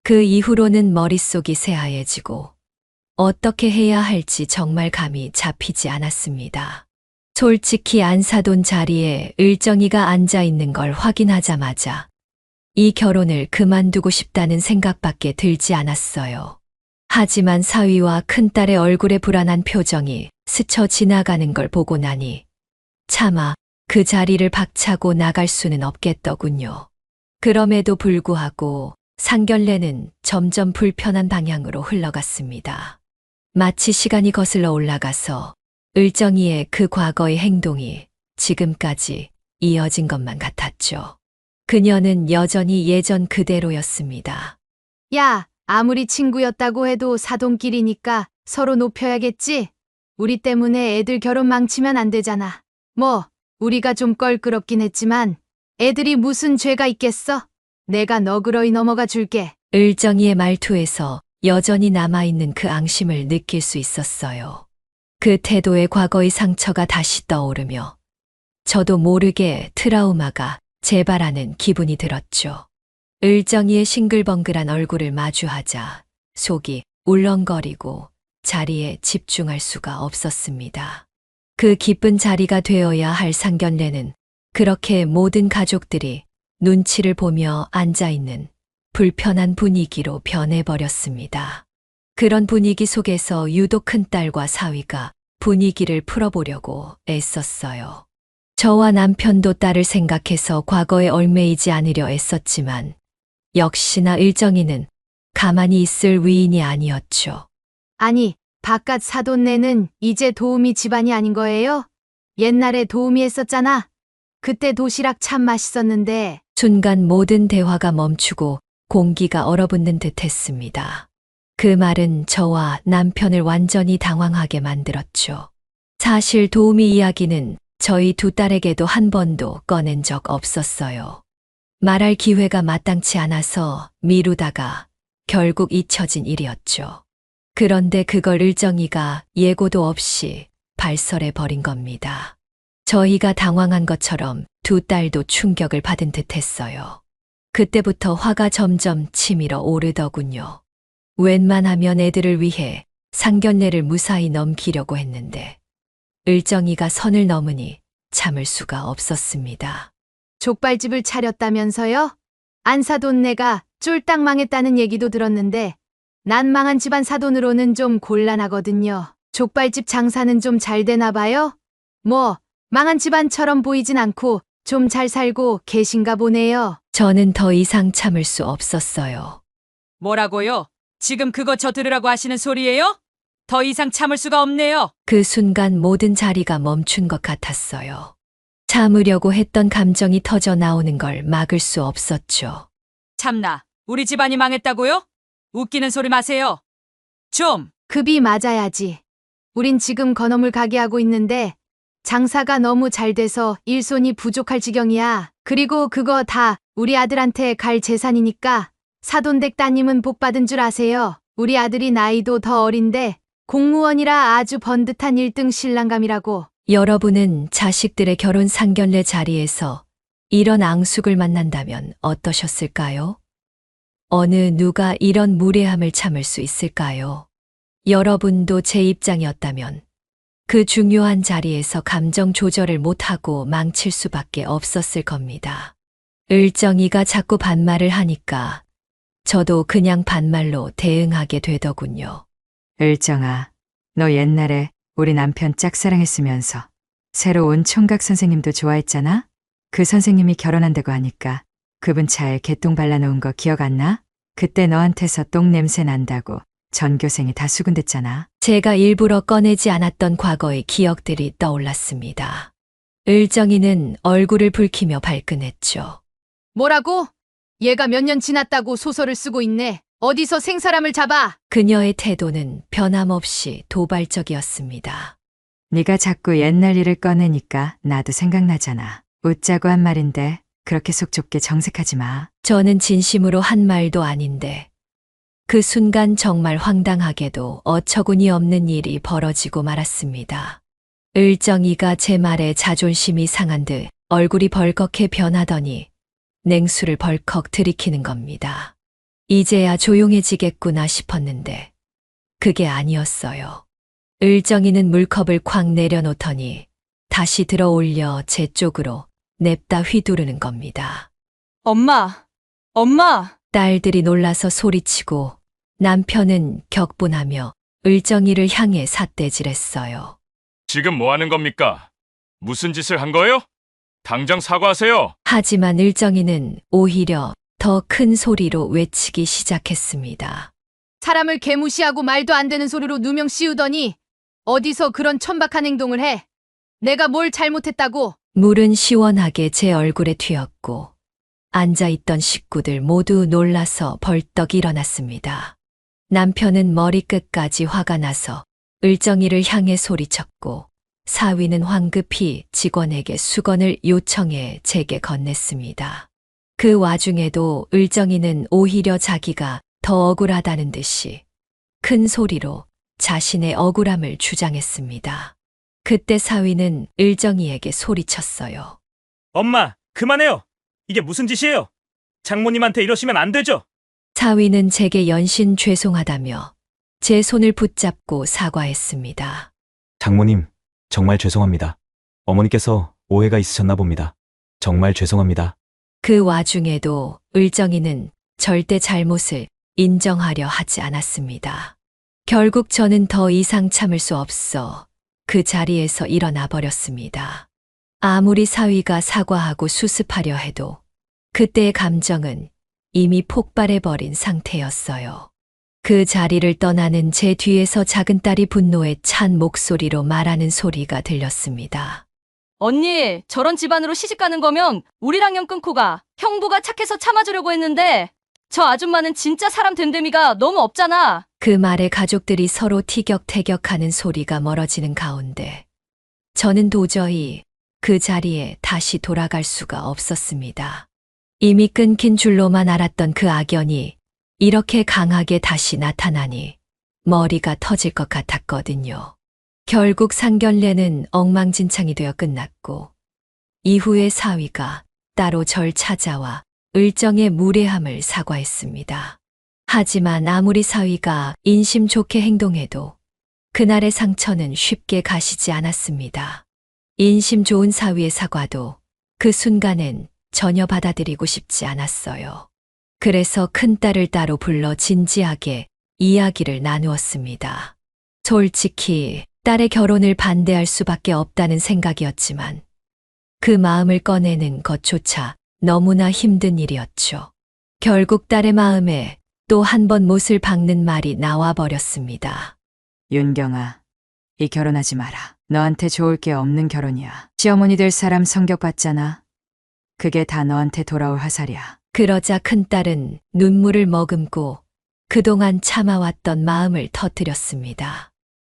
그 이후로는 머릿속이 새하얘지고 어떻게 해야 할지 정말 감이 잡히지 않았습니다. 솔직히 안사돈 자리에 을정이가 앉아 있는 걸 확인하자마자 이 결혼을 그만두고 싶다는 생각밖에 들지 않았어요. 하지만 사위와 큰딸의 얼굴에 불안한 표정이 스쳐 지나가는 걸 보고 나니 차마 그 자리를 박차고 나갈 수는 없겠더군요. 그럼에도 불구하고 상견례는 점점 불편한 방향으로 흘러갔습니다. 마치 시간이 거슬러 올라가서 을정이의 그 과거의 행동이 지금까지 이어진 것만 같았죠. 그녀는 여전히 예전 그대로였습니다. 야, 아무리 친구였다고 해도 사돈끼리니까 서로 높여야겠지? 우리 때문에 애들 결혼 망치면 안 되잖아. 뭐, 우리가 좀 껄끄럽긴 했지만 애들이 무슨 죄가 있겠어? 내가 너그러이 넘어가 줄게. 을정이의 말투에서 여전히 남아있는 그 앙심을 느낄 수 있었어요. 그 태도의 과거의 상처가 다시 떠오르며 저도 모르게 트라우마가 재발하는 기분이 들었죠. 을정이의 싱글벙글한 얼굴을 마주하자 속이 울렁거리고 자리에 집중할 수가 없었습니다. 그 기쁜 자리가 되어야 할 상견례는 그렇게 모든 가족들이 눈치를 보며 앉아있는 불편한 분위기로 변해버렸습니다. 그런 분위기 속에서 유독 큰딸과 사위가 분위기를 풀어보려고 애썼어요. 저와 남편도 딸을 생각해서 과거에 얽매이지 않으려 애썼지만 역시나 을정이는 가만히 있을 위인이 아니었죠. 아니, 바깥 사돈네는 이제 도우미 집안이 아닌 거예요? 옛날에 도우미 했었잖아. 그때 도시락 참 맛있었는데. 순간 모든 대화가 멈추고 공기가 얼어붙는 듯 했습니다. 그 말은 저와 남편을 완전히 당황하게 만들었죠. 사실 도우미 이야기는 저희 두 딸에게도 한 번도 꺼낸 적 없었어요. 말할 기회가 마땅치 않아서 미루다가 결국 잊혀진 일이었죠. 그런데 그걸 을정이가 예고도 없이 발설해 버린 겁니다. 저희가 당황한 것처럼 두 딸도 충격을 받은 듯 했어요. 그때부터 화가 점점 치밀어 오르더군요. 웬만하면 애들을 위해 상견례를 무사히 넘기려고 했는데 을정이가 선을 넘으니 참을 수가 없었습니다. 족발집을 차렸다면서요? 안사돈네가 쫄딱 망했다는 얘기도 들었는데 난 망한 집안 사돈으로는 좀 곤란하거든요. 족발집 장사는 좀 잘 되나 봐요? 뭐 망한 집안처럼 보이진 않고 좀 잘 살고 계신가 보네요. 저는 더 이상 참을 수 없었어요. 뭐라고요? 지금 그거 저 들으라고 하시는 소리예요? 더 이상 참을 수가 없네요. 그 순간 모든 자리가 멈춘 것 같았어요. 참으려고 했던 감정이 터져 나오는 걸 막을 수 없었죠. 참나, 우리 집안이 망했다고요? 웃기는 소리 마세요. 좀. 급이 맞아야지. 우린 지금 건어물 가게 하고 있는데 장사가 너무 잘 돼서 일손이 부족할 지경이야. 그리고 그거 다 우리 아들한테 갈 재산이니까 사돈댁 따님은 복 받은 줄 아세요. 우리 아들이 나이도 더 어린데 공무원이라 아주 번듯한 1등 신랑감이라고. 여러분은 자식들의 결혼 상견례 자리에서 이런 앙숙을 만난다면 어떠셨을까요? 어느 누가 이런 무례함을 참을 수 있을까요? 여러분도 제 입장이었다면 그 중요한 자리에서 감정 조절을 못하고 망칠 수밖에 없었을 겁니다. 을정이가 자꾸 반말을 하니까 저도 그냥 반말로 대응하게 되더군요. 을정아, 너 옛날에 우리 남편 짝사랑했으면서 새로 온 총각 선생님도 좋아했잖아? 그 선생님이 결혼한다고 하니까 그분 차에 개똥 발라놓은 거 기억 안 나? 그때 너한테서 똥 냄새 난다고 전교생이 다 수군댔잖아. 제가 일부러 꺼내지 않았던 과거의 기억들이 떠올랐습니다. 을정이는 얼굴을 붉히며 발끈했죠. 뭐라고? 얘가 몇 년 지났다고 소설을 쓰고 있네. 어디서 생사람을 잡아? 그녀의 태도는 변함없이 도발적이었습니다. 네가 자꾸 옛날 일을 꺼내니까 나도 생각나잖아. 웃자고 한 말인데 그렇게 속 좁게 정색하지 마. 저는 진심으로 한 말도 아닌데 그 순간 정말 황당하게도 어처구니 없는 일이 벌어지고 말았습니다. 을정이가 제 말에 자존심이 상한 듯 얼굴이 벌겋게 변하더니 냉수를 벌컥 들이키는 겁니다. 이제야 조용해지겠구나 싶었는데 그게 아니었어요. 을정이는 물컵을 콱 내려놓더니 다시 들어 올려 제 쪽으로 냅다 휘두르는 겁니다. 엄마! 엄마! 딸들이 놀라서 소리치고 남편은 격분하며 을정이를 향해 삿대질했어요. 지금 뭐 하는 겁니까? 무슨 짓을 한 거예요? 당장 사과하세요. 하지만 을정이는 오히려 더 큰 소리로 외치기 시작했습니다. 사람을 개무시하고 말도 안 되는 소리로 누명 씌우더니 어디서 그런 천박한 행동을 해? 내가 뭘 잘못했다고? 물은 시원하게 제 얼굴에 튀었고 앉아있던 식구들 모두 놀라서 벌떡 일어났습니다. 남편은 머리끝까지 화가 나서 을정이를 향해 소리쳤고 사위는 황급히 직원에게 수건을 요청해 제게 건넸습니다. 그 와중에도 을정이는 오히려 자기가 더 억울하다는 듯이 큰 소리로 자신의 억울함을 주장했습니다. 그때 사위는 을정이에게 소리쳤어요. 엄마, 그만해요. 이게 무슨 짓이에요? 장모님한테 이러시면 안 되죠. 사위는 제게 연신 죄송하다며 제 손을 붙잡고 사과했습니다. 장모님, 정말 죄송합니다. 어머니께서 오해가 있으셨나 봅니다. 정말 죄송합니다. 그 와중에도 을정이는 절대 잘못을 인정하려 하지 않았습니다. 결국 저는 더 이상 참을 수 없어 그 자리에서 일어나 버렸습니다. 아무리 사위가 사과하고 수습하려 해도 그때의 감정은 이미 폭발해버린 상태였어요. 그 자리를 떠나는 제 뒤에서 작은 딸이 분노에 찬 목소리로 말하는 소리가 들렸습니다. 언니, 저런 집안으로 시집가는 거면 우리랑 연 끊고 가. 형부가 착해서 참아주려고 했는데 저 아줌마는 진짜 사람 됨됨이가 너무 없잖아. 그 말에 가족들이 서로 티격태격하는 소리가 멀어지는 가운데 저는 도저히 그 자리에 다시 돌아갈 수가 없었습니다. 이미 끊긴 줄로만 알았던 그 악연이 이렇게 강하게 다시 나타나니 머리가 터질 것 같았거든요. 결국 상견례는 엉망진창이 되어 끝났고 이후에 사위가 따로 절 찾아와 을정의 무례함을 사과했습니다. 하지만 아무리 사위가 인심 좋게 행동해도 그날의 상처는 쉽게 가시지 않았습니다. 인심 좋은 사위의 사과도 그 순간엔 전혀 받아들이고 싶지 않았어요. 그래서 큰딸을 따로 불러 진지하게 이야기를 나누었습니다. 솔직히 딸의 결혼을 반대할 수밖에 없다는 생각이었지만 그 마음을 꺼내는 것조차 너무나 힘든 일이었죠. 결국 딸의 마음에 또 한 번 못을 박는 말이 나와 버렸습니다. 윤경아, 이 결혼하지 마라. 너한테 좋을 게 없는 결혼이야. 시어머니 될 사람 성격 봤잖아. 그게 다 너한테 돌아올 화살이야. 그러자 큰딸은 눈물을 머금고 그동안 참아왔던 마음을 터뜨렸습니다.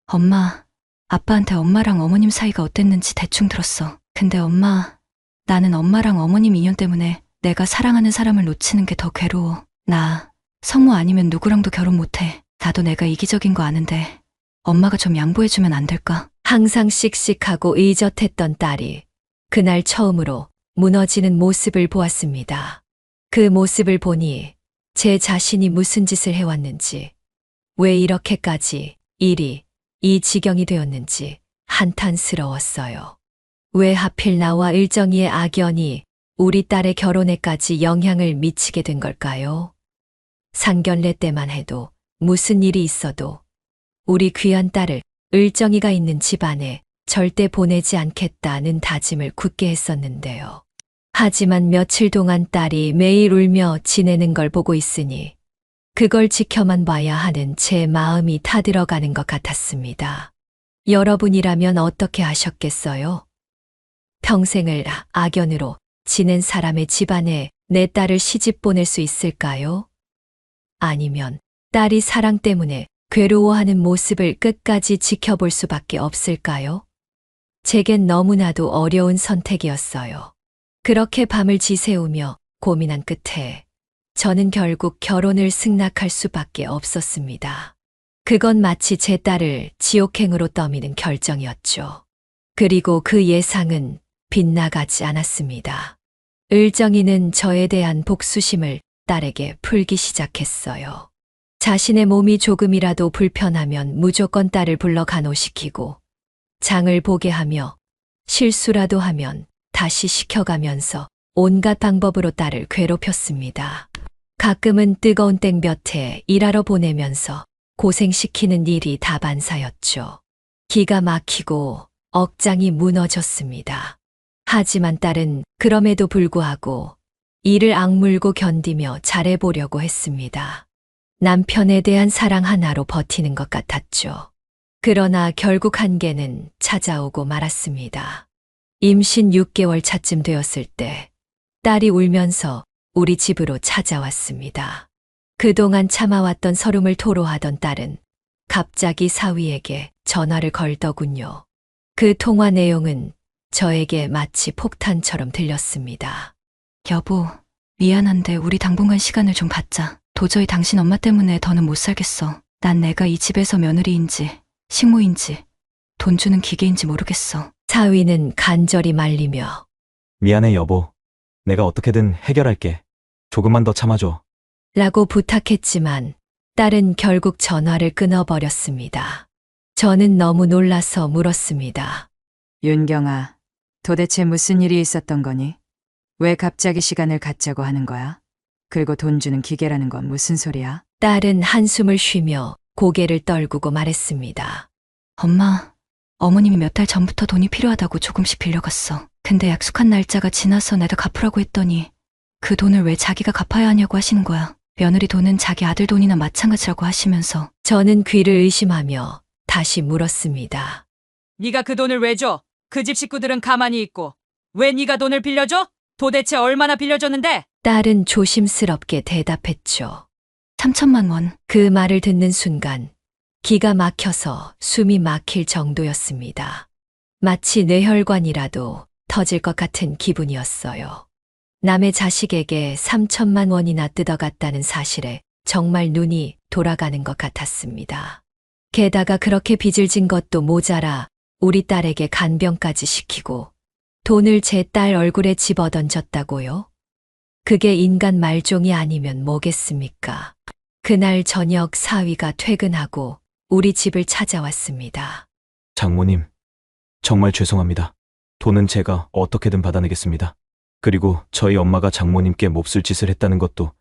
엄마, 아빠한테 엄마랑 어머님 사이가 어땠는지 대충 들었어. 근데 엄마, 나는 엄마랑 어머님 인연 때문에 내가 사랑하는 사람을 놓치는 게 더 괴로워. 나 성모 아니면 누구랑도 결혼 못해. 나도 내가 이기적인 거 아는데 엄마가 좀 양보해주면 안 될까? 항상 씩씩하고 의젓했던 딸이 그날 처음으로 무너지는 모습을 보았습니다. 그 모습을 보니 제 자신이 무슨 짓을 해왔는지, 왜 이렇게까지 일이 이 지경이 되었는지 한탄스러웠어요. 왜 하필 나와 일정이의 악연이 우리 딸의 결혼에까지 영향을 미치게 된 걸까요? 상견례 때만 해도 무슨 일이 있어도 우리 귀한 딸을 을정이가 있는 집안에 절대 보내지 않겠다는 다짐을 굳게 했었는데요. 하지만 며칠 동안 딸이 매일 울며 지내는 걸 보고 있으니 그걸 지켜만 봐야 하는 제 마음이 타들어가는 것 같았습니다. 여러분이라면 어떻게 하셨겠어요? 평생을 악연으로 지낸 사람의 집안에 내 딸을 시집 보낼 수 있을까요? 아니면 딸이 사랑 때문에 괴로워하는 모습을 끝까지 지켜볼 수밖에 없을까요? 제겐 너무나도 어려운 선택이었어요. 그렇게 밤을 지새우며 고민한 끝에 저는 결국 결혼을 승낙할 수밖에 없었습니다. 그건 마치 제 딸을 지옥행으로 떠미는 결정이었죠. 그리고 그 예상은 빗나가지 않았습니다. 을정이는 저에 대한 복수심을 딸에게 풀기 시작했어요. 자신의 몸이 조금이라도 불편하면 무조건 딸을 불러 간호시키고 장을 보게 하며 실수라도 하면 다시 시켜가면서 온갖 방법으로 딸을 괴롭혔습니다. 가끔은 뜨거운 땡볕에 일하러 보내면서 고생시키는 일이 다반사였죠. 기가 막히고 억장이 무너졌습니다. 하지만 딸은 그럼에도 불구하고 이를 악물고 견디며 잘해보려고 했습니다. 남편에 대한 사랑 하나로 버티는 것 같았죠. 그러나 결국 한계는 찾아오고 말았습니다. 임신 6개월 차쯤 되었을 때 딸이 울면서 우리 집으로 찾아왔습니다. 그동안 참아왔던 서름을 토로하던 딸은 갑자기 사위에게 전화를 걸더군요. 그 통화 내용은 저에게 마치 폭탄처럼 들렸습니다. 여보, 미안한데 우리 당분간 시간을 좀 갖자. 도저히 당신 엄마 때문에 더는 못 살겠어. 난 내가 이 집에서 며느리인지 식모인지 돈 주는 기계인지 모르겠어. 사위는 간절히 말리며 미안해 여보. 내가 어떻게든 해결할게. 조금만 더 참아줘. 라고 부탁했지만 딸은 결국 전화를 끊어버렸습니다. 저는 너무 놀라서 물었습니다. 윤경아, 도대체 무슨 일이 있었던 거니? 왜 갑자기 시간을 갖자고 하는 거야? 그리고 돈 주는 기계라는 건 무슨 소리야? 딸은 한숨을 쉬며 고개를 떨구고 말했습니다. 엄마, 어머님이 몇 달 전부터 돈이 필요하다고 조금씩 빌려갔어. 근데 약속한 날짜가 지나서 내가 갚으라고 했더니 그 돈을 왜 자기가 갚아야 하냐고 하시는 거야. 며느리 돈은 자기 아들 돈이나 마찬가지라고 하시면서. 저는 귀를 의심하며 다시 물었습니다. 네가 그 돈을 왜 줘? 그 집 식구들은 가만히 있고 왜 네가 돈을 빌려줘? 도대체 얼마나 빌려줬는데? 딸은 조심스럽게 대답했죠. 3천만 원. 그 말을 듣는 순간 기가 막혀서 숨이 막힐 정도였습니다. 마치 뇌혈관이라도 터질 것 같은 기분이었어요. 남의 자식에게 3천만 원이나 뜯어갔다는 사실에 정말 눈이 돌아가는 것 같았습니다. 게다가 그렇게 빚을 진 것도 모자라 우리 딸에게 간병까지 시키고 돈을 제 딸 얼굴에 집어던졌다고요? 그게 인간 말종이 아니면 뭐겠습니까? 그날 저녁 사위가 퇴근하고 우리 집을 찾아왔습니다. 장모님, 정말 죄송합니다. 돈은 제가 어떻게든 받아내겠습니다. 그리고 저희 엄마가 장모님께 몹쓸 짓을 했다는 것도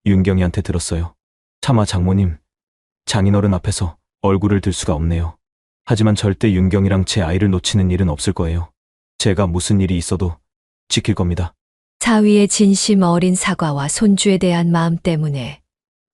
윤경이한테 들었어요. 차마 장모님, 장인어른 앞에서 얼굴을 들 수가 없네요. 하지만 절대 윤경이랑 제 아이를 놓치는 일은 없을 거예요. 제가 무슨 일이 있어도 지킬 겁니다. 사위의 진심 어린 사과와 손주에 대한 마음 때문에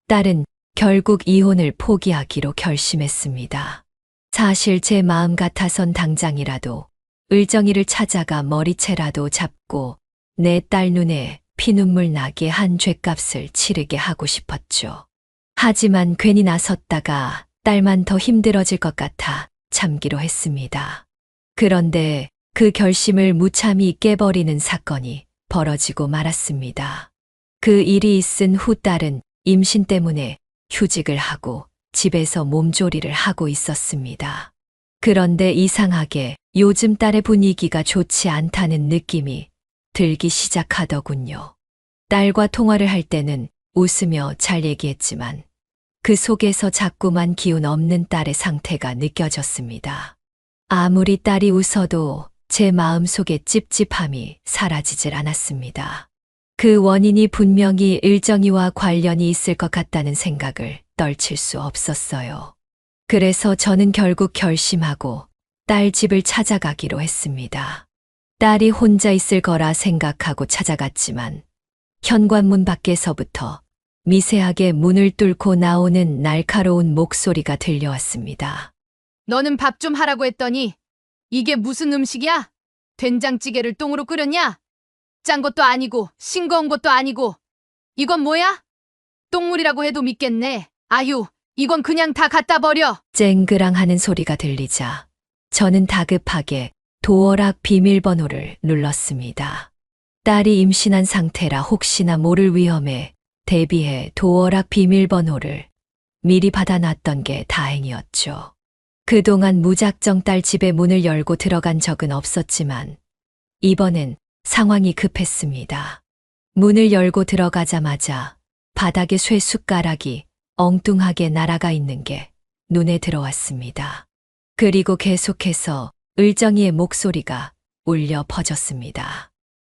딸은 결국 이혼을 포기하기로 결심했습니다. 사실 제 마음 같아선 당장이라도 을정이를 찾아가 머리채라도 잡고 내 딸 눈에 피눈물 나게 한 죗값을 치르게 하고 싶었죠. 하지만 괜히 나섰다가 딸만 더 힘들어질 것 같아 참기로 했습니다. 그런데 그 결심을 무참히 깨버리는 사건이 벌어지고 말았습니다. 그 일이 있은 후 딸은 임신 때문에 휴직을 하고 집에서 몸조리를 하고 있었습니다. 그런데 이상하게 요즘 딸의 분위기가 좋지 않다는 느낌이 들기 시작하더군요. 딸과 통화를 할 때는 웃으며 잘 얘기했지만 그 속에서 자꾸만 기운 없는 딸의 상태가 느껴졌습니다. 아무리 딸이 웃어도 제 마음속의 찝찝함이 사라지질 않았습니다. 그 원인이 분명히 을정이와 관련이 있을 것 같다는 생각을 떨칠 수 없었어요. 그래서 저는 결국 결심하고 딸 집을 찾아가기로 했습니다. 딸이 혼자 있을 거라 생각하고 찾아갔지만 현관문 밖에서부터 미세하게 문을 뚫고 나오는 날카로운 목소리가 들려왔습니다. 너는 밥 좀 하라고 했더니 이게 무슨 음식이야? 된장찌개를 똥으로 끓였냐? 짠 것도 아니고 싱거운 것도 아니고 이건 뭐야? 똥물이라고 해도 믿겠네. 아유, 이건 그냥 다 갖다 버려. 쨍그랑 하는 소리가 들리자 저는 다급하게 도어락 비밀번호를 눌렀습니다. 딸이 임신한 상태라 혹시나 모를 위험에 대비해 도어락 비밀번호를 미리 받아놨던 게 다행이었죠. 그동안 무작정 딸 집의 문을 열고 들어간 적은 없었지만 이번엔 상황이 급했습니다. 문을 열고 들어가자마자 바닥에 쇠숟가락이 엉뚱하게 날아가 있는 게 눈에 들어왔습니다. 그리고 계속해서 을정이의 목소리가 울려 퍼졌습니다.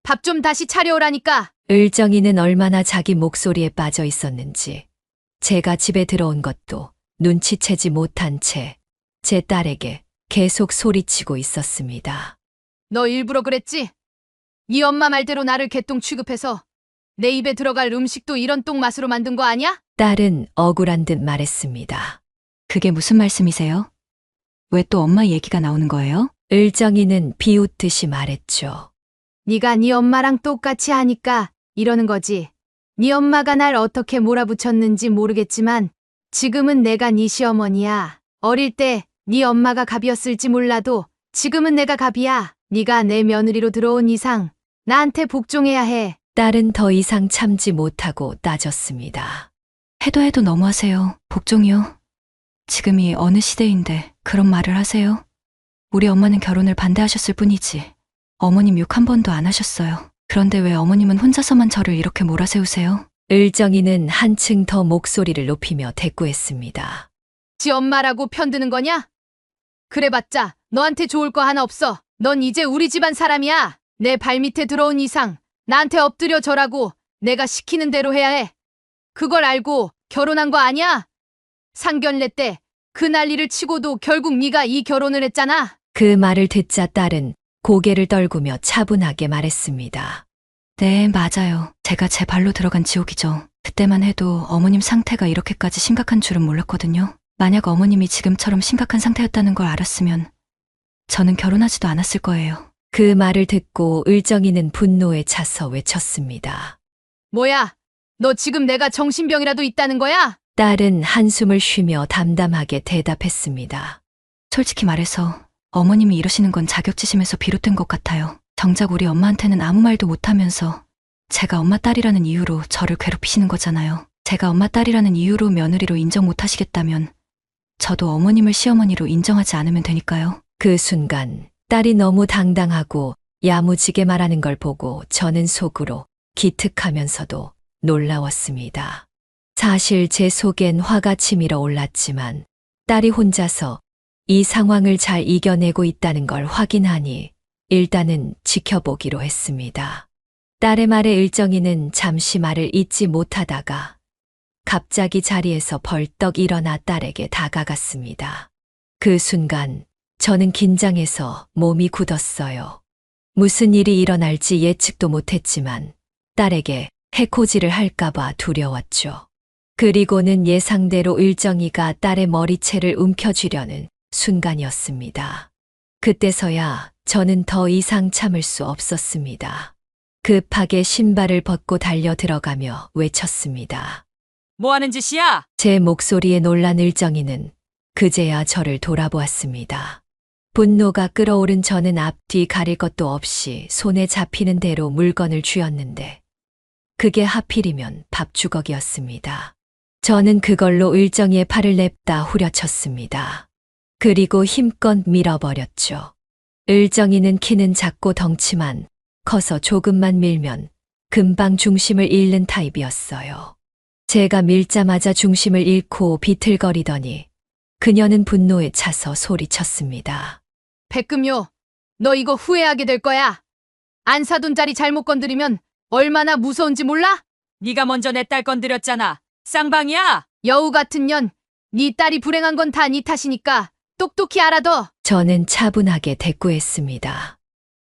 밥 좀 다시 차려오라니까. 을정이는 얼마나 자기 목소리에 빠져 있었는지 제가 집에 들어온 것도 눈치채지 못한 채 제 딸에게 계속 소리치고 있었습니다. 너 일부러 그랬지? 네 엄마 말대로 나를 개똥 취급해서 내 입에 들어갈 음식도 이런 똥 맛으로 만든 거 아니야? 딸은 억울한 듯 말했습니다. 그게 무슨 말씀이세요? 왜 또 엄마 얘기가 나오는 거예요? 을정이는 비웃듯이 말했죠. 네가 네 엄마랑 똑같이 하니까 이러는 거지. 네 엄마가 날 어떻게 몰아붙였는지 모르겠지만 지금은 내가 네 시어머니야. 어릴 때 네 엄마가 갑이었을지 몰라도 지금은 내가 갑이야. 네가 내 며느리로 들어온 이상 나한테 복종해야 해. 딸은 더 이상 참지 못하고 따졌습니다. 해도 너무하세요. 복종이요. 지금이 어느 시대인데 그런 말을 하세요? 우리 엄마는 결혼을 반대하셨을 뿐이지 어머님 욕 한 번도 안 하셨어요. 그런데 왜 어머님은 혼자서만 저를 이렇게 몰아세우세요? 을정이는 한층 더 목소리를 높이며 대꾸했습니다. 지 엄마라고 편드는 거냐? 그래봤자 너한테 좋을 거 하나 없어. 넌 이제 우리 집안 사람이야. 내 발밑에 들어온 이상 나한테 엎드려 절하고 내가 시키는 대로 해야 해. 그걸 알고 결혼한 거 아니야? 상견례 때 그 난리를 치고도 결국 네가 이 결혼을 했잖아. 그 말을 듣자 딸은 고개를 떨구며 차분하게 말했습니다. 네, 맞아요. 제가 제 발로 들어간 지옥이죠. 그때만 해도 어머님 상태가 이렇게까지 심각한 줄은 몰랐거든요. 만약 어머님이 지금처럼 심각한 상태였다는 걸 알았으면 저는 결혼하지도 않았을 거예요. 그 말을 듣고 을정이는 분노에 차서 외쳤습니다. 뭐야? 너 지금 내가 정신병이라도 있다는 거야? 딸은 한숨을 쉬며 담담하게 대답했습니다. 솔직히 말해서 어머님이 이러시는 건 자격지심에서 비롯된 것 같아요. 정작 우리 엄마한테는 아무 말도 못하면서 제가 엄마 딸이라는 이유로 저를 괴롭히시는 거잖아요. 제가 엄마 딸이라는 이유로 며느리로 인정 못하시겠다면 저도 어머님을 시어머니로 인정하지 않으면 되니까요. 그 순간 딸이 너무 당당하고 야무지게 말하는 걸 보고 저는 속으로 기특하면서도 놀라웠습니다. 사실 제 속엔 화가 치밀어 올랐지만 딸이 혼자서 이 상황을 잘 이겨내고 있다는 걸 확인하니 일단은 지켜보기로 했습니다. 딸의 말에 을정이는 잠시 말을 잇지 못하다가 갑자기 자리에서 벌떡 일어나 딸에게 다가갔습니다. 그 순간 저는 긴장해서 몸이 굳었어요. 무슨 일이 일어날지 예측도 못했지만 딸에게 해코지를 할까봐 두려웠죠. 그리고는 예상대로 을정이가 딸의 머리채를 움켜쥐려는 순간이었습니다. 그때서야 저는 더 이상 참을 수 없었습니다. 급하게 신발을 벗고 달려 들어가며 외쳤습니다. 뭐 하는 짓이야? 제 목소리에 놀란 을정이는 그제야 저를 돌아보았습니다. 분노가 끓어오른 저는 앞뒤 가릴 것도 없이 손에 잡히는 대로 물건을 쥐었는데 그게 하필이면 밥주걱이었습니다. 저는 그걸로 을정이의 팔을 냅다 후려쳤습니다. 그리고 힘껏 밀어버렸죠. 을정이는 키는 작고 덩치만 커서 조금만 밀면 금방 중심을 잃는 타입이었어요. 제가 밀자마자 중심을 잃고 비틀거리더니 그녀는 분노에 차서 소리쳤습니다. 백금요, 너 이거 후회하게 될 거야. 안 사둔 자리 잘못 건드리면 얼마나 무서운지 몰라? 네가 먼저 내 딸 건드렸잖아. 쌍방이야. 여우 같은 년, 네 딸이 불행한 건 다 네 탓이니까 똑똑히 알아둬. 저는 차분하게 대꾸했습니다.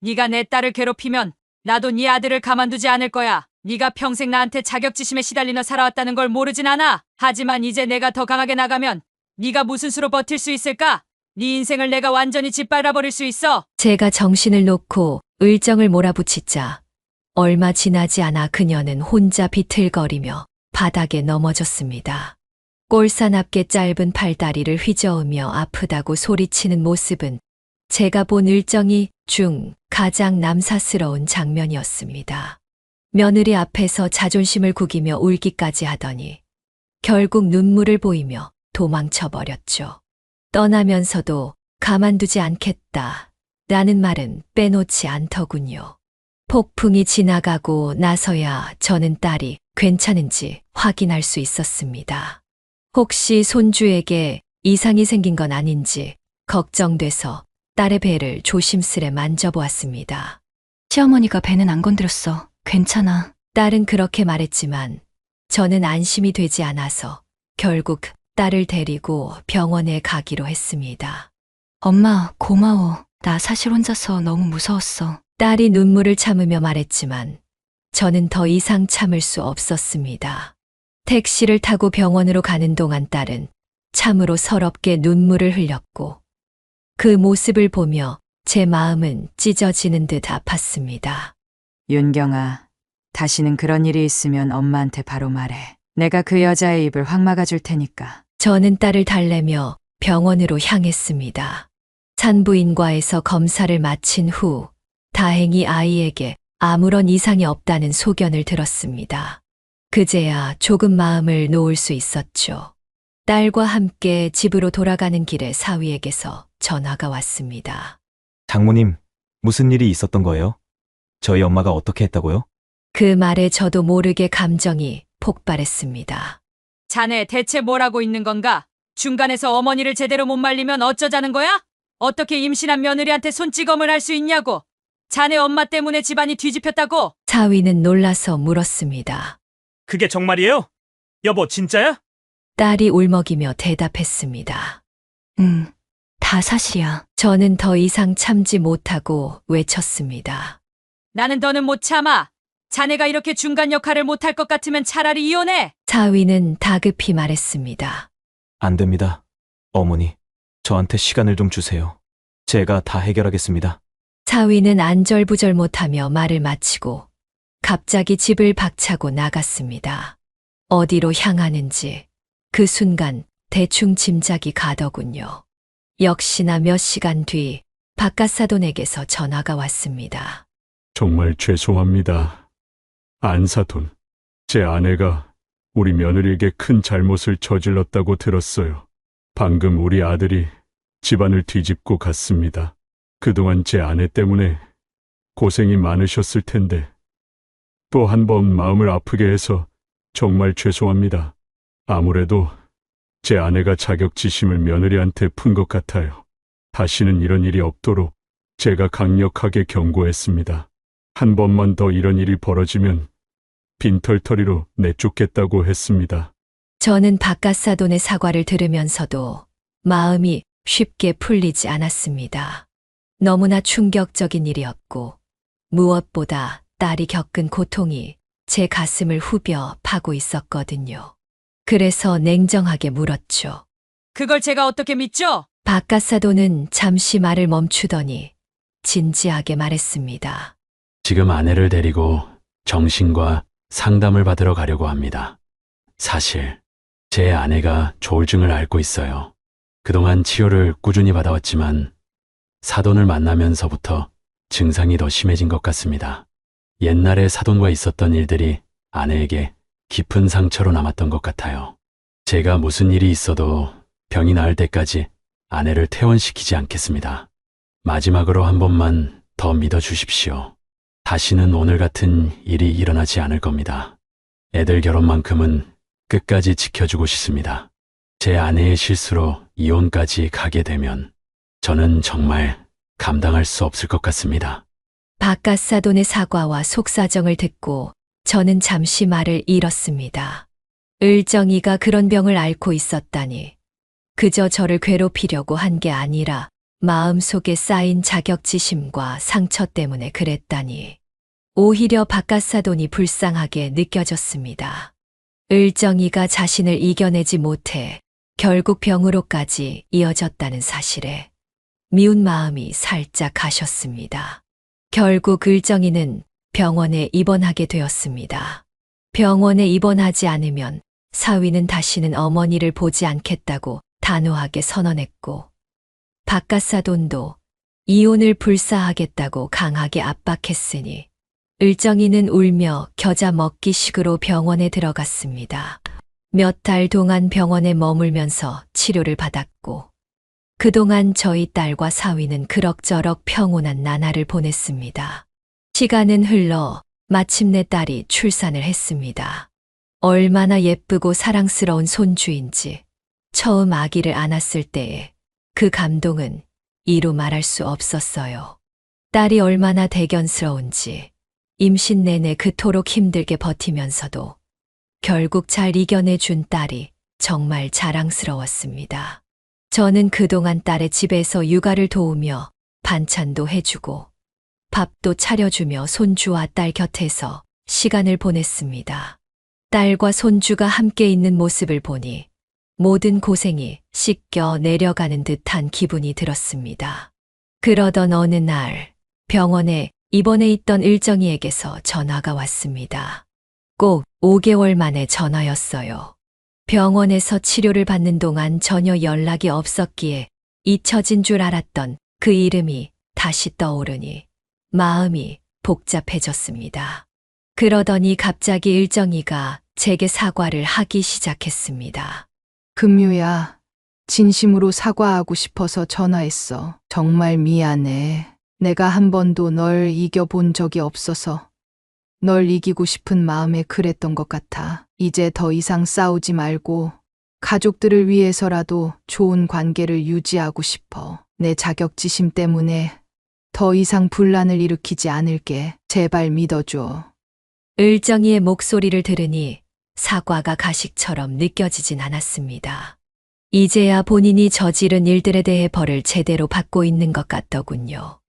네가 내 딸을 괴롭히면 나도 네 아들을 가만두지 않을 거야. 네가 평생 나한테 자격지심에 시달리며 살아왔다는 걸 모르진 않아. 하지만 이제 내가 더 강하게 나가면 네가 무슨 수로 버틸 수 있을까? 네 인생을 내가 완전히 짓밟아버릴 수 있어. 제가 정신을 놓고 을정을 몰아붙이자 얼마 지나지 않아 그녀는 혼자 비틀거리며 바닥에 넘어졌습니다. 꼴사납게 짧은 팔다리를 휘저으며 아프다고 소리치는 모습은 제가 본 을정이 중 가장 남사스러운 장면이었습니다. 며느리 앞에서 자존심을 구기며 울기까지 하더니 결국 눈물을 보이며 도망쳐버렸죠. 떠나면서도 가만두지 않겠다 라는 말은 빼놓지 않더군요. 폭풍이 지나가고 나서야 저는 딸이 괜찮은지 확인할 수 있었습니다. 혹시 손주에게 이상이 생긴 건 아닌지 걱정돼서 딸의 배를 조심스레 만져보았습니다. 시어머니가 배는 안 건드렸어. 괜찮아. 딸은 그렇게 말했지만 저는 안심이 되지 않아서 결국 딸을 데리고 병원에 가기로 했습니다. 엄마, 고마워. 나 사실 혼자서 너무 무서웠어. 딸이 눈물을 참으며 말했지만 저는 더 이상 참을 수 없었습니다. 택시를 타고 병원으로 가는 동안 딸은 참으로 서럽게 눈물을 흘렸고 그 모습을 보며 제 마음은 찢어지는 듯 아팠습니다. 윤경아, 다시는 그런 일이 있으면 엄마한테 바로 말해. 내가 그 여자의 입을 확 막아줄 테니까. 저는 딸을 달래며 병원으로 향했습니다. 산부인과에서 검사를 마친 후 다행히 아이에게 아무런 이상이 없다는 소견을 들었습니다. 그제야 조금 마음을 놓을 수 있었죠. 딸과 함께 집으로 돌아가는 길에 사위에게서 전화가 왔습니다. 장모님, 무슨 일이 있었던 거예요? 저희 엄마가 어떻게 했다고요? 그 말에 저도 모르게 감정이 폭발했습니다. 자네 대체 뭘 하고 있는 건가? 중간에서 어머니를 제대로 못 말리면 어쩌자는 거야? 어떻게 임신한 며느리한테 손찌검을 할 수 있냐고? 자네 엄마 때문에 집안이 뒤집혔다고? 사위는 놀라서 물었습니다. 그게 정말이에요? 여보, 진짜야? 딸이 울먹이며 대답했습니다. 응, 다 사실이야. 저는 더 이상 참지 못하고 외쳤습니다. 나는 더는 못 참아. 자네가 이렇게 중간 역할을 못할 것 같으면 차라리 이혼해. 사위는 다급히 말했습니다. 안 됩니다. 어머니, 저한테 시간을 좀 주세요. 제가 다 해결하겠습니다. 사위는 안절부절 못하며 말을 마치고 갑자기 집을 박차고 나갔습니다. 어디로 향하는지 그 순간 대충 짐작이 가더군요. 역시나 몇 시간 뒤 바깥사돈에게서 전화가 왔습니다. 정말 죄송합니다. 안사돈, 제 아내가 우리 며느리에게 큰 잘못을 저질렀다고 들었어요. 방금 우리 아들이 집안을 뒤집고 갔습니다. 그동안 제 아내 때문에 고생이 많으셨을 텐데 또 한 번 마음을 아프게 해서 정말 죄송합니다. 아무래도 제 아내가 자격지심을 며느리한테 푼 것 같아요. 다시는 이런 일이 없도록 제가 강력하게 경고했습니다. 한 번만 더 이런 일이 벌어지면 빈털터리로 내쫓겠다고 했습니다. 저는 바깥사돈의 사과를 들으면서도 마음이 쉽게 풀리지 않았습니다. 너무나 충격적인 일이었고 무엇보다 딸이 겪은 고통이 제 가슴을 후벼 파고 있었거든요. 그래서 냉정하게 물었죠. 그걸 제가 어떻게 믿죠? 바깥사돈은 잠시 말을 멈추더니 진지하게 말했습니다. 지금 아내를 데리고 정신과 상담을 받으러 가려고 합니다. 사실 제 아내가 조울증을 앓고 있어요. 그동안 치료를 꾸준히 받아왔지만 사돈을 만나면서부터 증상이 더 심해진 것 같습니다. 옛날에 사돈과 있었던 일들이 아내에게 깊은 상처로 남았던 것 같아요. 제가 무슨 일이 있어도 병이 나을 때까지 아내를 퇴원시키지 않겠습니다. 마지막으로 한 번만 더 믿어주십시오. 다시는 오늘 같은 일이 일어나지 않을 겁니다. 애들 결혼만큼은 끝까지 지켜주고 싶습니다. 제 아내의 실수로 이혼까지 가게 되면 저는 정말 감당할 수 없을 것 같습니다. 바깥사돈의 사과와 속사정을 듣고 저는 잠시 말을 잃었습니다. 을정이가 그런 병을 앓고 있었다니. 그저 저를 괴롭히려고 한 게 아니라 마음속에 쌓인 자격지심과 상처 때문에 그랬다니. 오히려 바깥사돈이 불쌍하게 느껴졌습니다. 을정이가 자신을 이겨내지 못해 결국 병으로까지 이어졌다는 사실에 미운 마음이 살짝 가셨습니다. 결국 을정이는 병원에 입원하게 되었습니다. 병원에 입원하지 않으면 사위는 다시는 어머니를 보지 않겠다고 단호하게 선언했고, 바깥사돈도 이혼을 불사하겠다고 강하게 압박했으니 을정이는 울며 겨자 먹기식으로 병원에 들어갔습니다. 몇 달 동안 병원에 머물면서 치료를 받았고, 그동안 저희 딸과 사위는 그럭저럭 평온한 나날을 보냈습니다. 시간은 흘러 마침내 딸이 출산을 했습니다. 얼마나 예쁘고 사랑스러운 손주인지 처음 아기를 안았을 때의 그 감동은 이루 말할 수 없었어요. 딸이 얼마나 대견스러운지 임신 내내 그토록 힘들게 버티면서도 결국 잘 이겨내준 딸이 정말 자랑스러웠습니다. 저는 그동안 딸의 집에서 육아를 도우며 반찬도 해주고 밥도 차려주며 손주와 딸 곁에서 시간을 보냈습니다. 딸과 손주가 함께 있는 모습을 보니 모든 고생이 씻겨 내려가는 듯한 기분이 들었습니다. 그러던 어느 날 병원에 입원해 있던 을정이에게서 전화가 왔습니다. 꼭 5개월 만에 전화였어요. 병원에서 치료를 받는 동안 전혀 연락이 없었기에 잊혀진 줄 알았던 그 이름이 다시 떠오르니 마음이 복잡해졌습니다. 그러더니 갑자기 을정이가 제게 사과를 하기 시작했습니다. 금유야, 진심으로 사과하고 싶어서 전화했어. 정말 미안해. 내가 한 번도 널 이겨본 적이 없어서 널 이기고 싶은 마음에 그랬던 것 같아. 이제 더 이상 싸우지 말고 가족들을 위해서라도 좋은 관계를 유지하고 싶어. 내 자격지심 때문에 더 이상 분란을 일으키지 않을게. 제발 믿어줘. 을정이의 목소리를 들으니 사과가 가식처럼 느껴지진 않았습니다. 이제야 본인이 저지른 일들에 대해 벌을 제대로 받고 있는 것 같더군요.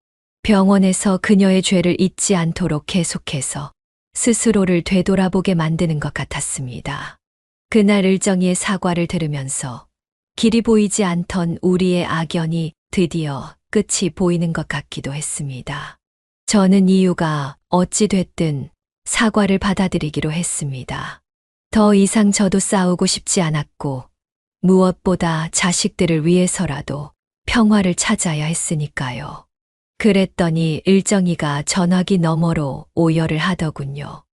병원에서 그녀의 죄를 잊지 않도록 계속해서 스스로를 되돌아보게 만드는 것 같았습니다. 그날 을정이의 사과를 들으면서 길이 보이지 않던 우리의 악연이 드디어 끝이 보이는 것 같기도 했습니다. 저는 이유가 어찌 됐든 사과를 받아들이기로 했습니다. 더 이상 저도 싸우고 싶지 않았고 무엇보다 자식들을 위해서라도 평화를 찾아야 했으니까요. 그랬더니 을정이가 전화기 너머로 오열을 하더군요.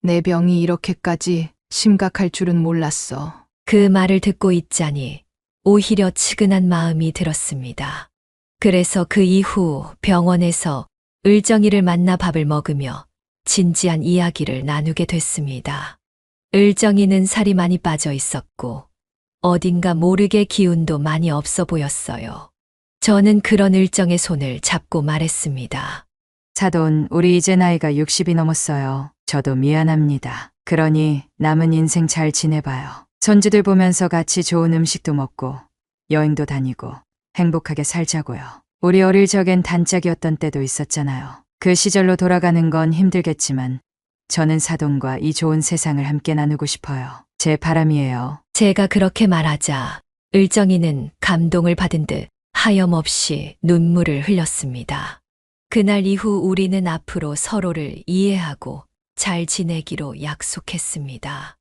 내 병이 이렇게까지 심각할 줄은 몰랐어. 그 말을 듣고 있자니 오히려 측은한 마음이 들었습니다. 그래서 그 이후 병원에서 을정이를 만나 밥을 먹으며 진지한 이야기를 나누게 됐습니다. 을정이는 살이 많이 빠져 있었고 어딘가 모르게 기운도 많이 없어 보였어요. 저는 그런 을정의 손을 잡고 말했습니다. 사돈, 우리 이제 나이가 60이 넘었어요. 저도 미안합니다. 그러니 남은 인생 잘 지내봐요. 손주들 보면서 같이 좋은 음식도 먹고 여행도 다니고 행복하게 살자고요. 우리 어릴 적엔 단짝이었던 때도 있었잖아요. 그 시절로 돌아가는 건 힘들겠지만 저는 사돈과 이 좋은 세상을 함께 나누고 싶어요. 제 바람이에요. 제가 그렇게 말하자 을정이는 감동을 받은 듯 하염없이 눈물을 흘렸습니다. 그날 이후 우리는 앞으로 서로를 이해하고 잘 지내기로 약속했습니다.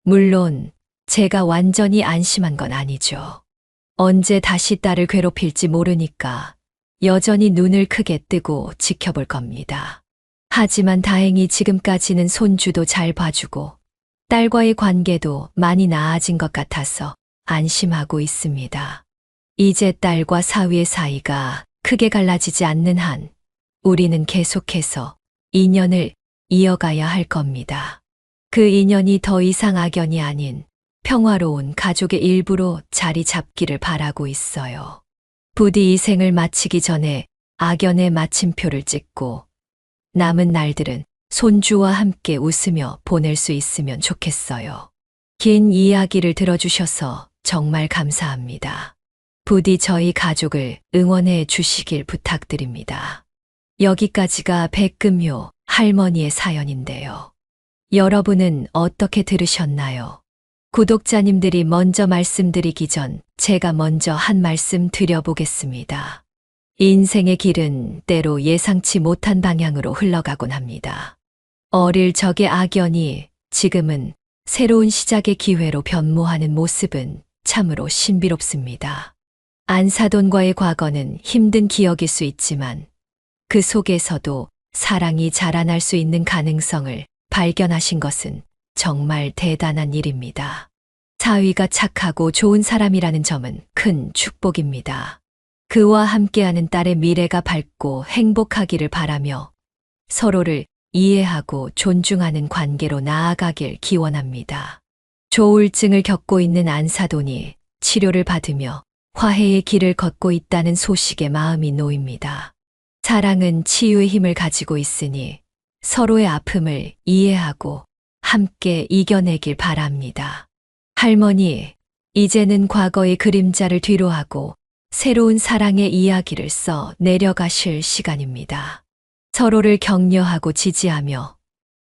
물론 제가 완전히 안심한 건 아니죠. 언제 다시 딸을 괴롭힐지 모르니까 여전히 눈을 크게 뜨고 지켜볼 겁니다. 하지만 다행히 지금까지는 손주도 잘 봐주고 딸과의 관계도 많이 나아진 것 같아서 안심하고 있습니다. 이제 딸과 사위의 사이가 크게 갈라지지 않는 한 우리는 계속해서 인연을 이어가야 할 겁니다. 그 인연이 더 이상 악연이 아닌 평화로운 가족의 일부로 자리 잡기를 바라고 있어요. 부디 이 생을 마치기 전에 악연의 마침표를 찍고 남은 날들은 손주와 함께 웃으며 보낼 수 있으면 좋겠어요. 긴 이야기를 들어주셔서 정말 감사합니다. 부디 저희 가족을 응원해 주시길 부탁드립니다. 여기까지가 백금효 할머니의 사연인데요. 여러분은 어떻게 들으셨나요? 구독자님들이 먼저 말씀드리기 전 제가 먼저 한 말씀 드려보겠습니다. 인생의 길은 때로 예상치 못한 방향으로 흘러가곤 합니다. 어릴 적의 악연이 지금은 새로운 시작의 기회로 변모하는 모습은 참으로 신비롭습니다. 안사돈과의 과거는 힘든 기억일 수 있지만 그 속에서도 사랑이 자라날 수 있는 가능성을 발견하신 것은 정말 대단한 일입니다. 사위가 착하고 좋은 사람이라는 점은 큰 축복입니다. 그와 함께하는 딸의 미래가 밝고 행복하기를 바라며 서로를 이해하고 존중하는 관계로 나아가길 기원합니다. 조울증을 겪고 있는 안사돈이 치료를 받으며 화해의 길을 걷고 있다는 소식에 마음이 놓입니다. 사랑은 치유의 힘을 가지고 있으니 서로의 아픔을 이해하고 함께 이겨내길 바랍니다. 할머니, 이제는 과거의 그림자를 뒤로하고 새로운 사랑의 이야기를 써 내려가실 시간입니다. 서로를 격려하고 지지하며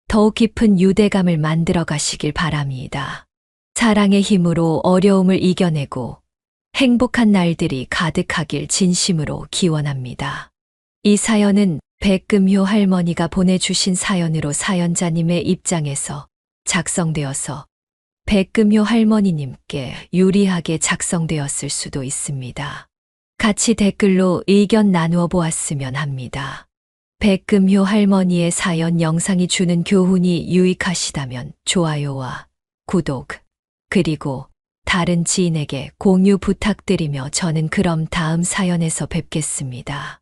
더욱 깊은 유대감을 만들어 가시길 바랍니다. 사랑의 힘으로 어려움을 이겨내고 행복한 날들이 가득하길 진심으로 기원합니다. 이 사연은 백금효 할머니가 보내주신 사연으로 사연자님의 입장에서 작성되어서 백금효 할머니님께 유리하게 작성되었을 수도 있습니다. 같이 댓글로 의견 나누어 보았으면 합니다. 백금효 할머니의 사연 영상이 주는 교훈이 유익하시다면 좋아요와 구독, 그리고 다른 지인에게 공유 부탁드리며 저는 그럼 다음 사연에서 뵙겠습니다.